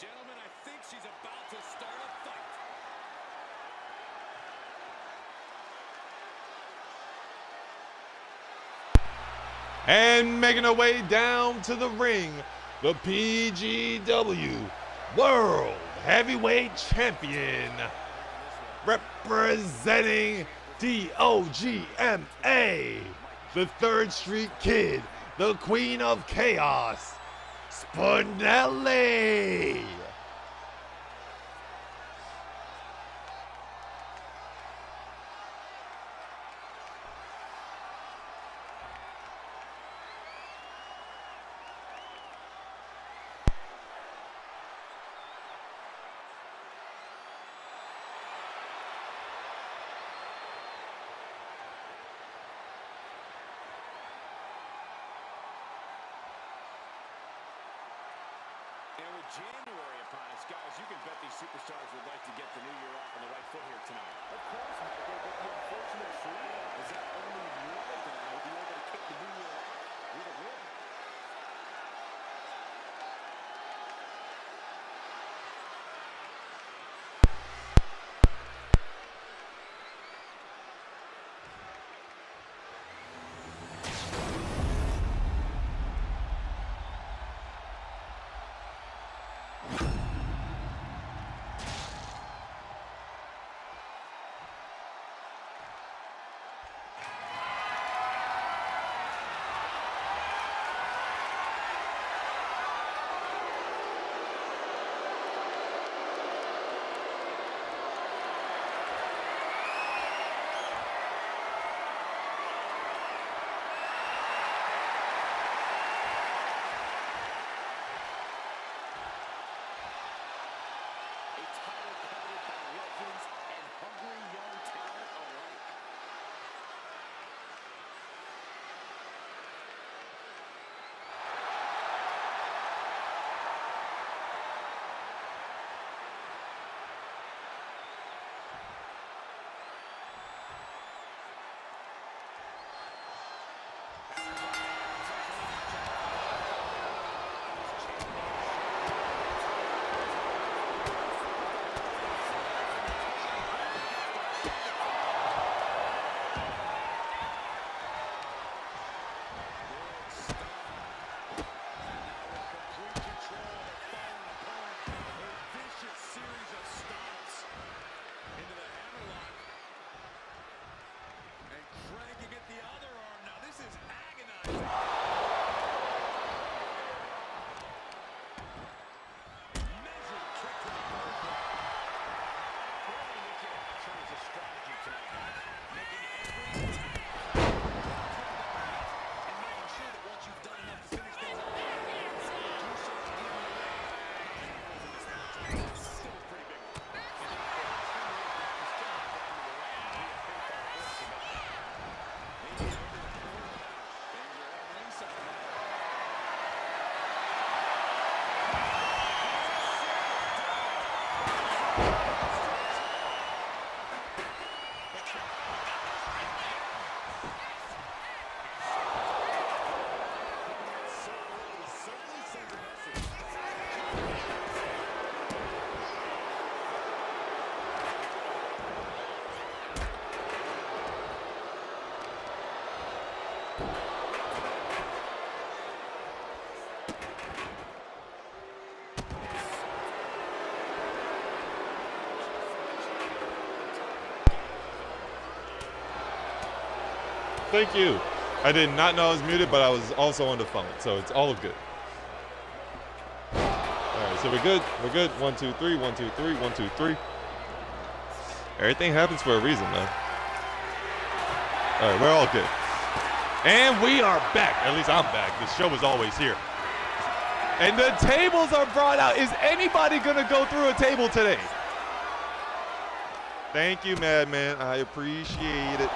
Gentlemen, I think she's about to start a fight. And making her way down to the ring, the PGW World Heavyweight Champion, representing DOGMA, the 3rd Street Kid, the Queen of Chaos, Spinelli. And with January upon us, guys, you can bet these superstars would like to get the new year off on the right foot here tonight. Of course, Michael, but the unfortunate truth is that only one of them will be able to kick the new year off with a win. Thank you. I did not know I was muted, but I was also on the phone, so it's all good. All right, so we're good. We're good. 1, 2, 3. 1, 2, 3. 1, 2, 3. Everything happens for a reason, man. All right, we're all good. And we are back. At least I'm back. The show is always here. And the tables are brought out. Is anybody going to go through a table today? Thank you, Madman. I appreciate it.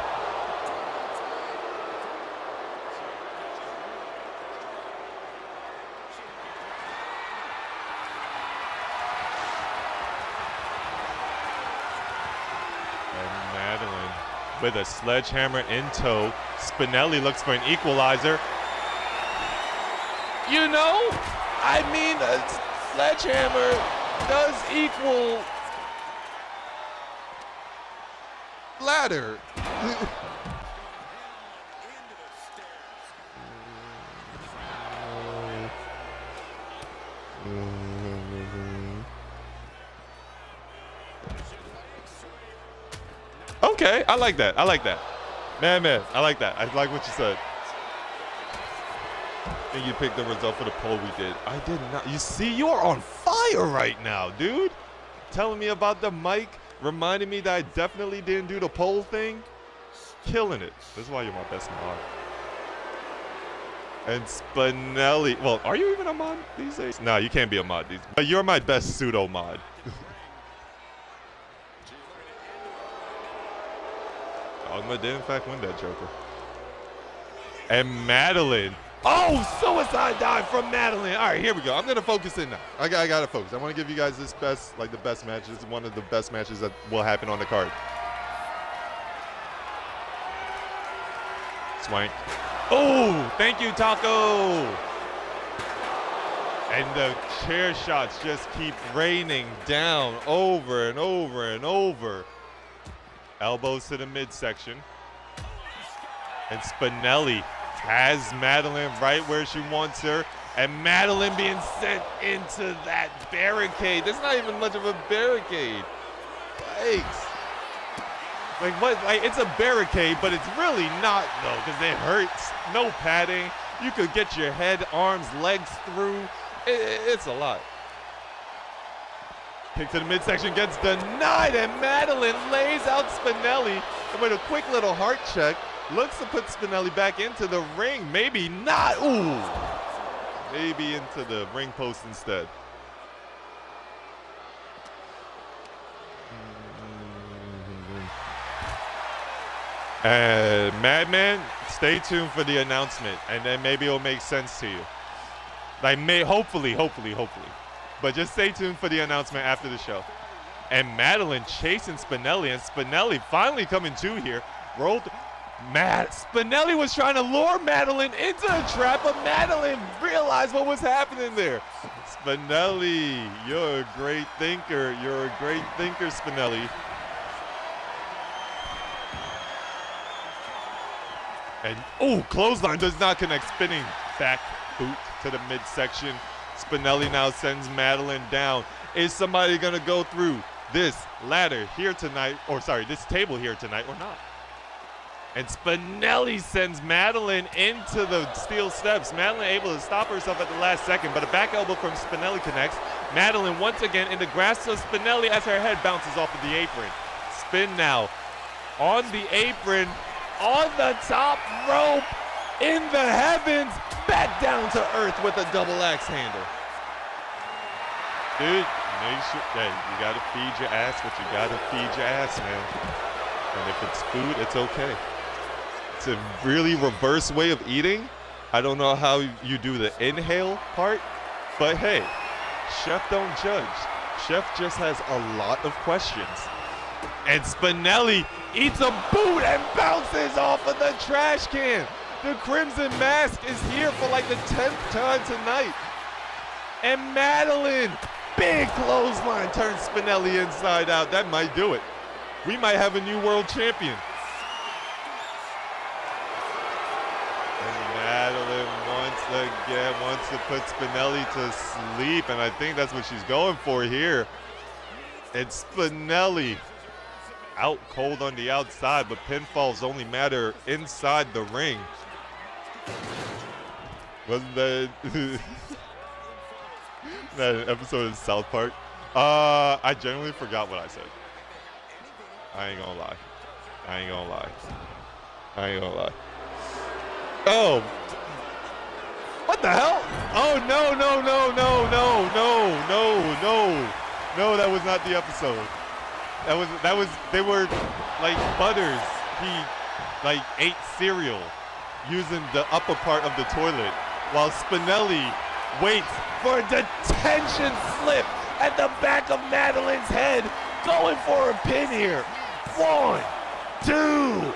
with a sledgehammer in tow. Spinelli looks for an equalizer. You know, I mean, a sledgehammer does equal ladder. Okay, I like that. I like that. Man, I like that. I like what you said. I think you picked the result for the poll we did. I did not. You see, you are on fire right now, dude. Telling me about the mic, reminding me that I definitely didn't do the poll thing. Killing it. This is why you're my best mod. And Spinelli. Well, are you even a mod these days? No, you can't be a mod these days. But you're my best pseudo mod. Dogma did in fact win that Joker. And Madeline. Oh, suicide dive from Madeline. All right, here we go. I'm gonna focus in now. I gotta focus. I want to give you guys this best, like the best match. This is one of the best matches that will happen on the card. Swank. Oh, thank you, Taco. And the chair shots just keep raining down over and over and over. Elbows to the midsection. And Spinelli has Madeline right where she wants her. And Madeline being sent into that barricade. That's not even much of a barricade. Yikes. Like what? Like it's a barricade, but it's really not though, because it hurts. No padding. You could get your head, arms, legs through. It's a lot. Kick to the midsection gets denied, and Madeline lays out Spinelli. And with a quick little heart check, looks to put Spinelli back into the ring. Maybe not. Ooh. Maybe into the ring post instead. Madman, stay tuned for the announcement, and then maybe it'll make sense to you. Like, hopefully. But just stay tuned for the announcement after the show. And Madeline chasing Spinelli, and Spinelli finally coming to here. Rolled. Spinelli was trying to lure Madeline into a trap, but Madeline realized what was happening there. Spinelli, you're a great thinker. You're a great thinker, Spinelli. And, oh, clothesline does not connect. Spinning back boot to the midsection. Spinelli now sends Madeline down. Is somebody going to go through this ladder here tonight, or sorry, this table here tonight or not? And Spinelli sends Madeline into the steel steps. Madeline able to stop herself at the last second, but a back elbow from Spinelli connects. Madeline once again in the grasp of Spinelli as her head bounces off of the apron. Spin now on the apron, on the top rope, in the heavens, back down to earth with a double axe handle. Dude, make sure, hey, you gotta feed your ass what you gotta feed your ass, man. And if it's food, it's okay. It's a really reverse way of eating. I don't know how you do the inhale part, but hey, chef don't judge. Chef just has a lot of questions. And Spinelli eats a boot and bounces off of the trash can. The Crimson Mask is here for like the 10th time tonight. And Madeline, big clothesline, turns Spinelli inside out. That might do it. We might have a new world champion. And Madeline once again wants to put Spinelli to sleep, and I think that's what she's going for here. It's Spinelli out cold on the outside, but pinfalls only matter inside the ring. Wasn't that that an episode of South Park? I genuinely forgot what I said. I ain't gonna lie. Oh, what the hell? Oh, no, that was not the episode. That was they were like Butters. He like ate cereal using the upper part of the toilet while Spinelli waits for a detention slip at the back of Madeline's head, going for a pin here. 1, 2, 3.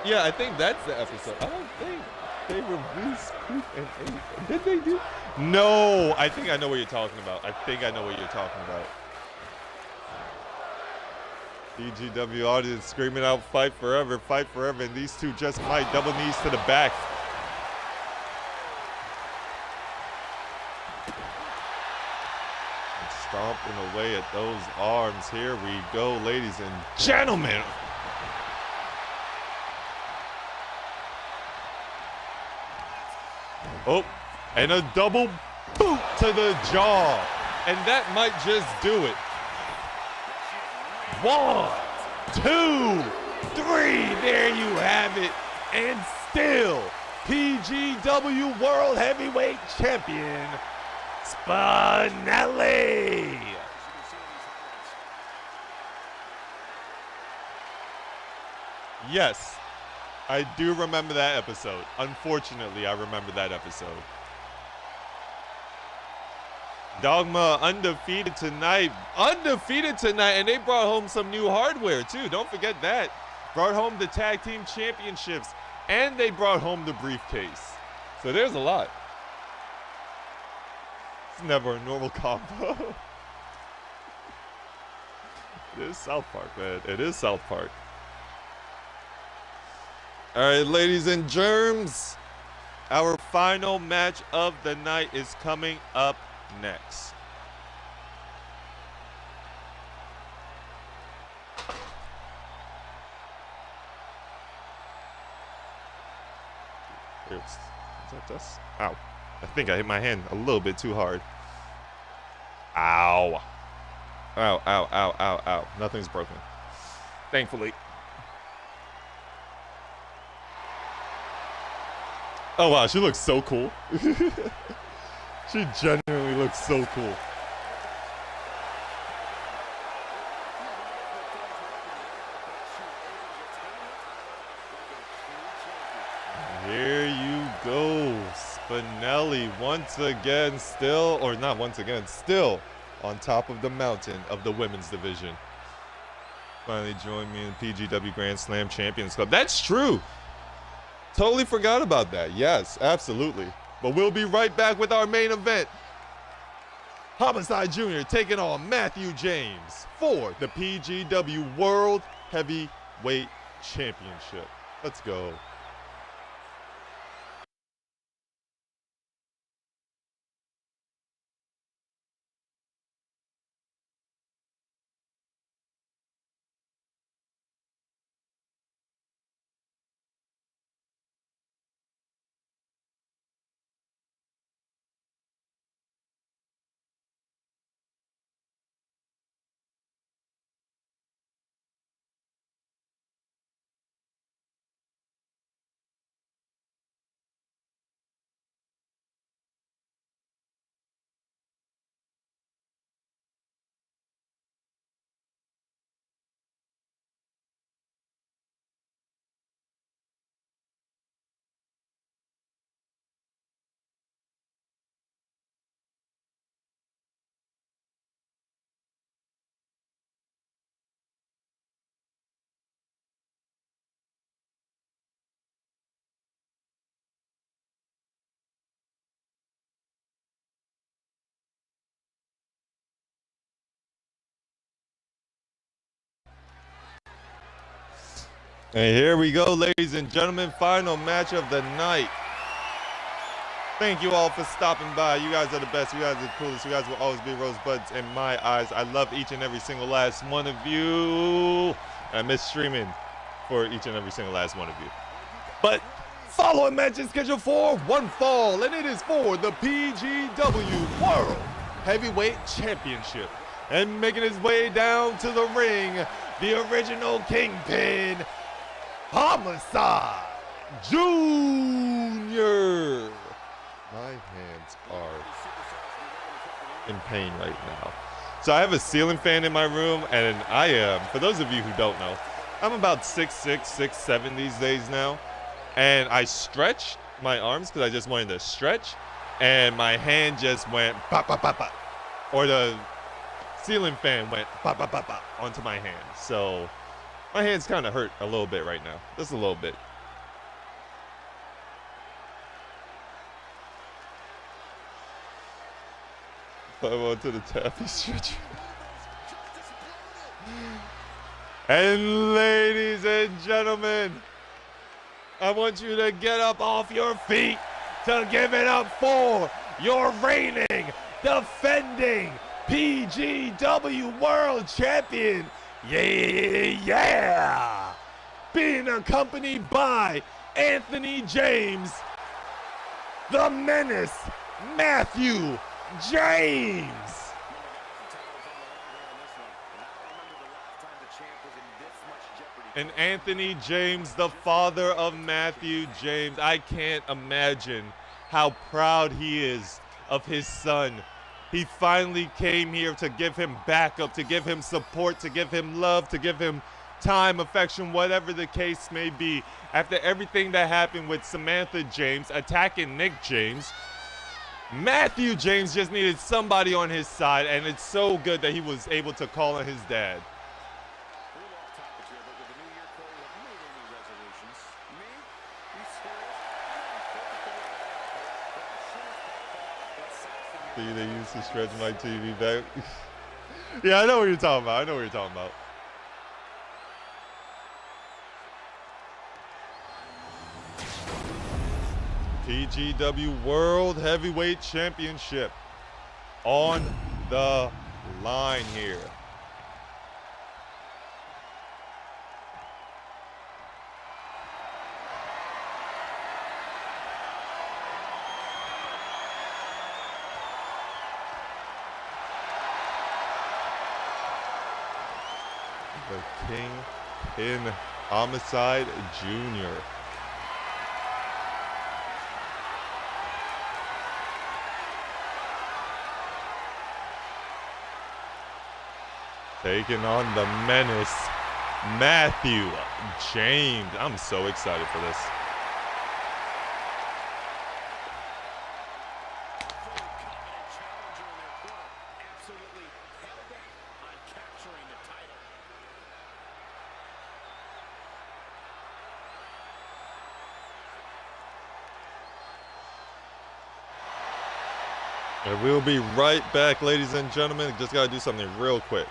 Yeah, I think that's the episode. I don't think they released Scoop and 8. Did they do? No, I think I know what you're talking about. PGW audience screaming out, fight forever, and these two just might double knees to the back. And stomping away at those arms. Here we go, ladies and gentlemen. Oh, and a double boot to the jaw. And that might just do it. 1, 2, 3. There you have it. And still, PGW World Heavyweight Champion, Spinelli. Yes, I do remember that episode. Unfortunately, I remember that episode. Dogma undefeated tonight, and they brought home some new hardware too. Don't forget that. Brought home the tag team championships, and they brought home the briefcase. So there's a lot. It's never a normal combo. It is South Park, man. It is South Park. All right, ladies and germs, our final match of the night is coming up next. Is that dust? Ow. I think I hit my hand a little bit too hard. Ow. Ow, ow, ow, ow, ow. Nothing's broken. Thankfully. Oh, wow. She looks so cool. She genuinely looks so cool. Here you go. Spinelli once again, still on top of the mountain of the women's division. Finally joined me in PGW Grand Slam Champions Club. That's true. Totally forgot about that. Yes, absolutely. But we'll be right back with our main event. Homicide Jr. taking on Matthew James for the PGW World Heavyweight Championship. Let's go. And here we go, ladies and gentlemen, final match of the night. Thank you all for stopping by. You guys are the best. You guys are the coolest. You guys will always be rosebuds in my eyes. I love each and every single last one of you. I miss streaming for each and every single last one of you. But following match is scheduled for one fall, and it is for the PGW World Heavyweight Championship. And making his way down to the ring, the original Kingpin, Homicide Jr. My hands are in pain right now. So I have a ceiling fan in my room, and I am, for those of you who don't know, I'm about 6'6", 6'7" these days now. And I stretched my arms because I just wanted to stretch, and my hand just went pop, pop, pop, pop. Or the ceiling fan went bop, bop, bop, bop onto my hand. So my hands kind of hurt a little bit right now. Just a little bit. Five on to the taffy stretcher. And ladies and gentlemen, I want you to get up off your feet to give it up for your reigning, defending PGW World Champion. Yeah! Being accompanied by Anthony James, the Menace, Matthew James. And Anthony James, the father of Matthew James. I can't imagine how proud he is of his son. He finally came here to give him backup, to give him support, to give him love, to give him time, affection, whatever the case may be. After everything that happened with Samantha James attacking Nick James, Matthew James just needed somebody on his side, and it's so good that he was able to call on his dad. They used to stretch my TV back. Yeah, I know what you're talking about. I know what you're talking about. PGW World Heavyweight Championship on the line here. The Kingpin Homicide Jr. Taking on the Menace, Matthew James. I'm so excited for this. And we'll be right back, ladies and gentlemen. Just got to do something real quick.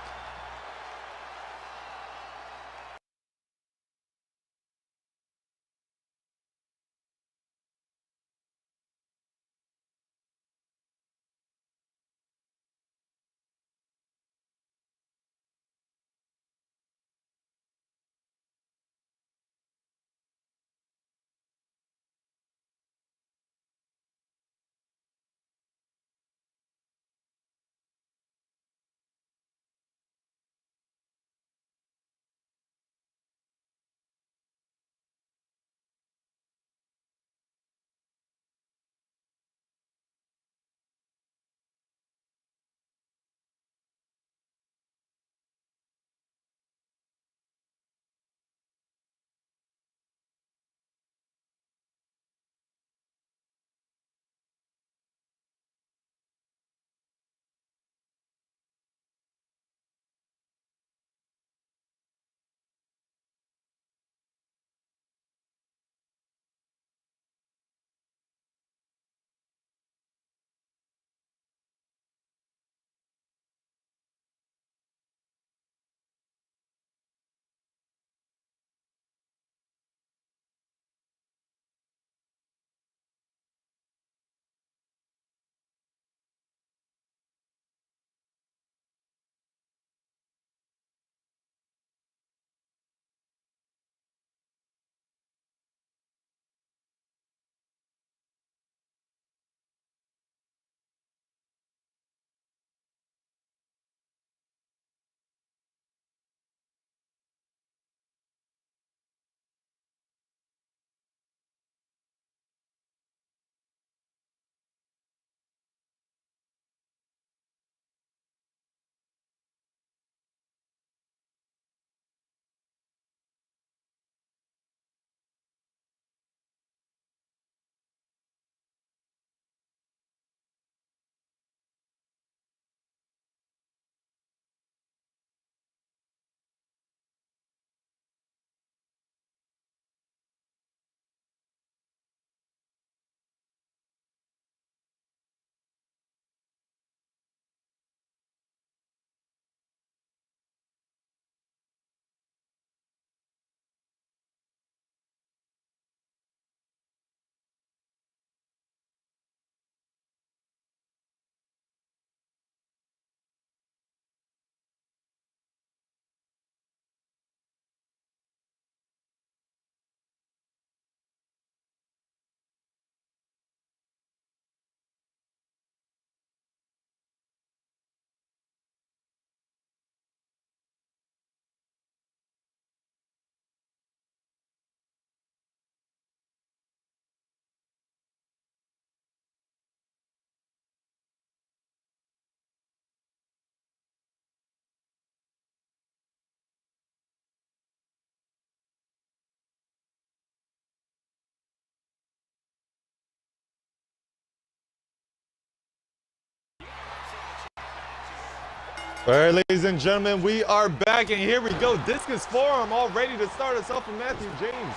All right, ladies and gentlemen, we are back, and here we go. Discus forearm all ready to start us off with Matthew James.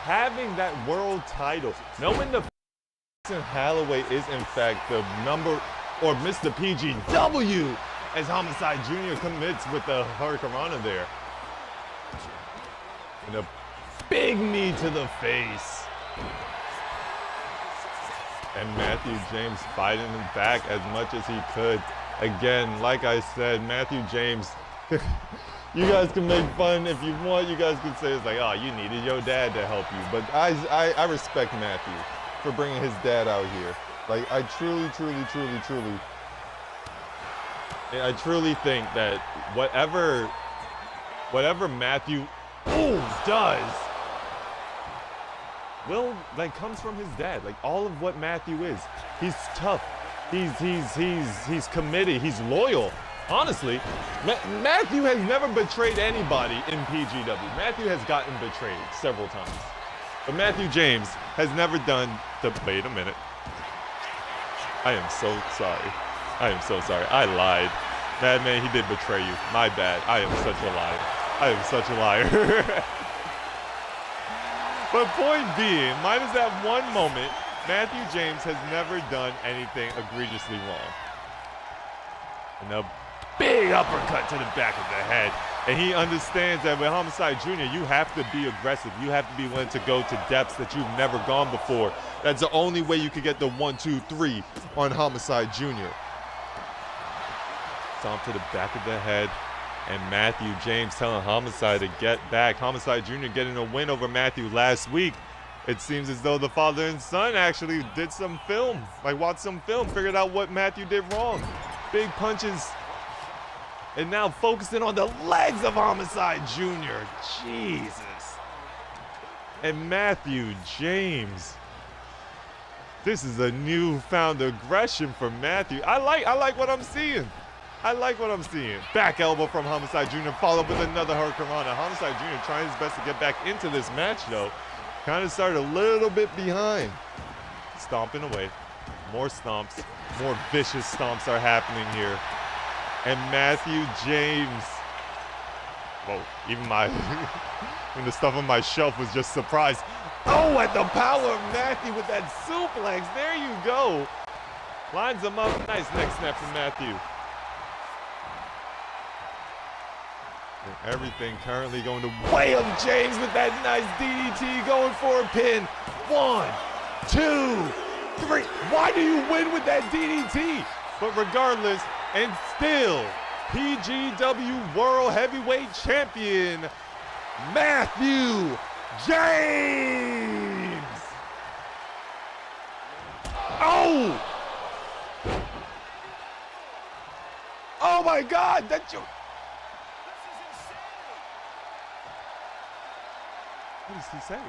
Having that world title, knowing the Holloway is in fact the number, or Mr. PGW, as Homicide Jr. commits with the Hurricanrana there. And a big knee to the face. And Matthew James fighting him back as much as he could. Again, like I said, Matthew James, you guys can make fun if you want. You guys can say it's like, oh, you needed your dad to help you. But I respect Matthew for bringing his dad out here. Like, I truly think that whatever Matthew does comes from his dad. Like, all of what Matthew is. He's tough. He's committed. He's loyal. Honestly, Matthew has never betrayed anybody in PGW. Matthew has gotten betrayed several times. But Matthew James has never done the... Wait a minute. I am so sorry. I am so sorry. I lied. Madman, he did betray you. My bad. I am such a liar. I am such a liar. But point being, minus that one moment, Matthew James has never done anything egregiously wrong. And a big uppercut to the back of the head. And he understands that with Homicide Jr., you have to be aggressive. You have to be willing to go to depths that you've never gone before. That's the only way you can get the 1, 2, 3 on Homicide Jr. Stomp to the back of the head. And Matthew James telling Homicide to get back. Homicide Jr. getting a win over Matthew last week. It seems as though the father and son actually did some film. Like, watched some film, figured out what Matthew did wrong. Big punches. And now focusing on the legs of Homicide Jr. Jesus. And Matthew James. This is a newfound aggression for Matthew. I like what I'm seeing. I like what I'm seeing. Back elbow from Homicide Jr. followed with another Hurricanrana. Homicide Jr. trying his best to get back into this match, though. Kind of started a little bit behind. Stomping away. More stomps. More vicious stomps are happening here. And Matthew James. Whoa, even when the stuff on my shelf was just surprised. Oh, at the power of Matthew with that suplex. There you go. Lines him up. Nice neck snap from Matthew. And everything currently going the way of James with that nice DDT going for a pin. 1, 2, 3. Why do you win with that DDT? But regardless, and still, PGW World Heavyweight Champion, Matthew James. Oh! Oh my God, that's your... What is he saying?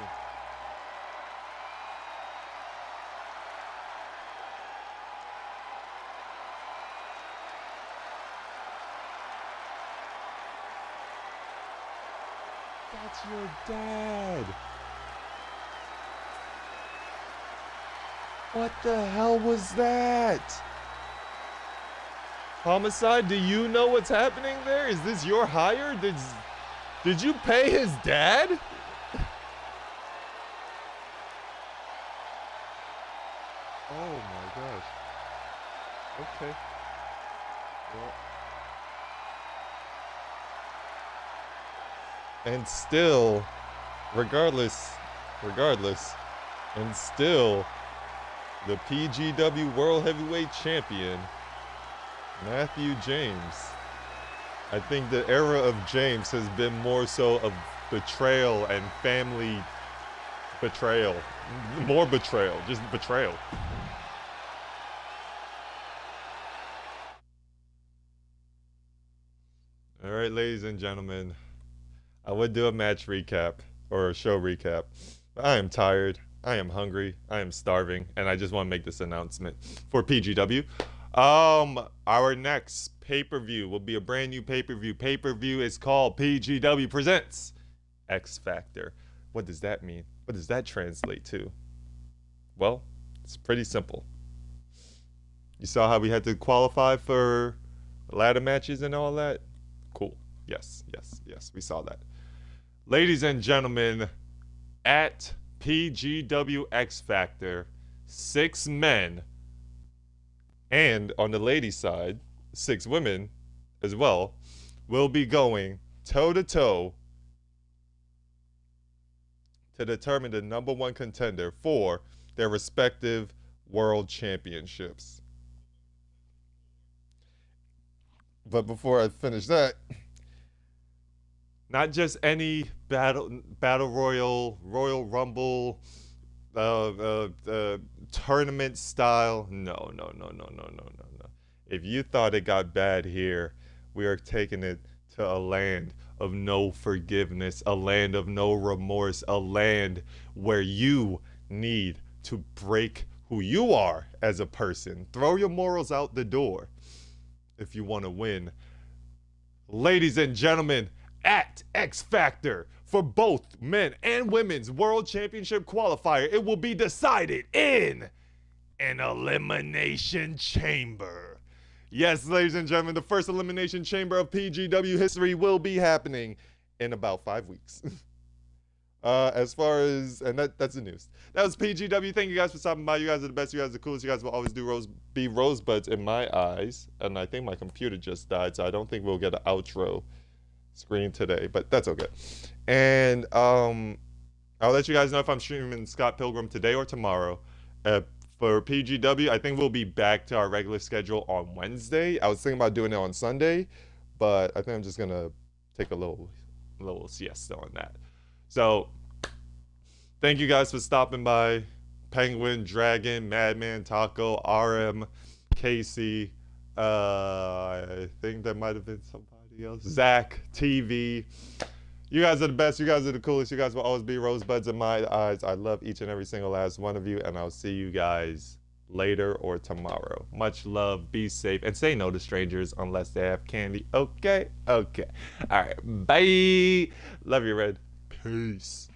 That's your dad. What the hell was that? Homicide, do you know what's happening there? Is this your hire? Did you pay his dad? Oh my gosh. Okay. Well. And still, regardless, and still, the PGW World Heavyweight Champion, Matthew James. I think the era of James has been more so of betrayal and family betrayal. More betrayal, just betrayal. All right, ladies and gentlemen, I would do a match recap or a show recap, but I am tired, I am hungry, I am starving, and I just want to make this announcement for PGW. Our next pay-per-view will be a brand new pay-per-view. Pay-per-view is called PGW Presents X Factor. What does that mean? What does that translate to? Well, it's pretty simple. You saw how we had to qualify for ladder matches and all that. Cool. Yes, we saw that. Ladies and gentlemen, at PGW X Factor, 6 men, and on the ladies' side, 6 women as well, will be going toe-to-toe to determine the number 1 contender for their respective world championships. But before I finish that, not just any battle royal rumble tournament style. No. If you thought it got bad here, we are taking it to a land of no forgiveness, a land of no remorse, a land where you need to break who you are as a person. Throw your morals out the door if you want to win. Ladies and gentlemen, at X Factor, for both men and women's world championship qualifier, it will be decided in an elimination chamber. Yes, ladies and gentlemen, the first elimination chamber of PGW history will be happening in about 5 weeks. As far as, and that's the news. That was PGW. Thank you guys for stopping by. You guys are the best. You guys are the coolest. You guys will always be rosebuds in my eyes. And I think my computer just died, so I don't think we'll get an outro screen today, but that's okay. And I'll let you guys know if I'm streaming Scott Pilgrim today or tomorrow. For PGW, I think we'll be back to our regular schedule on Wednesday. I was thinking about doing it on Sunday, but I think I'm just gonna take a little siesta on that. So thank you guys for stopping by. Penguin, Dragon, Madman, Taco, RM, Casey, I think there might have been somebody else, Zach, TV. You guys are the best. You guys are the coolest. You guys will always be rosebuds in my eyes. I love each and every single last one of you, and I'll see you guys later or tomorrow. Much love. Be safe, and say no to strangers unless they have candy. Okay. All right. Bye. Love you, Red. Peace.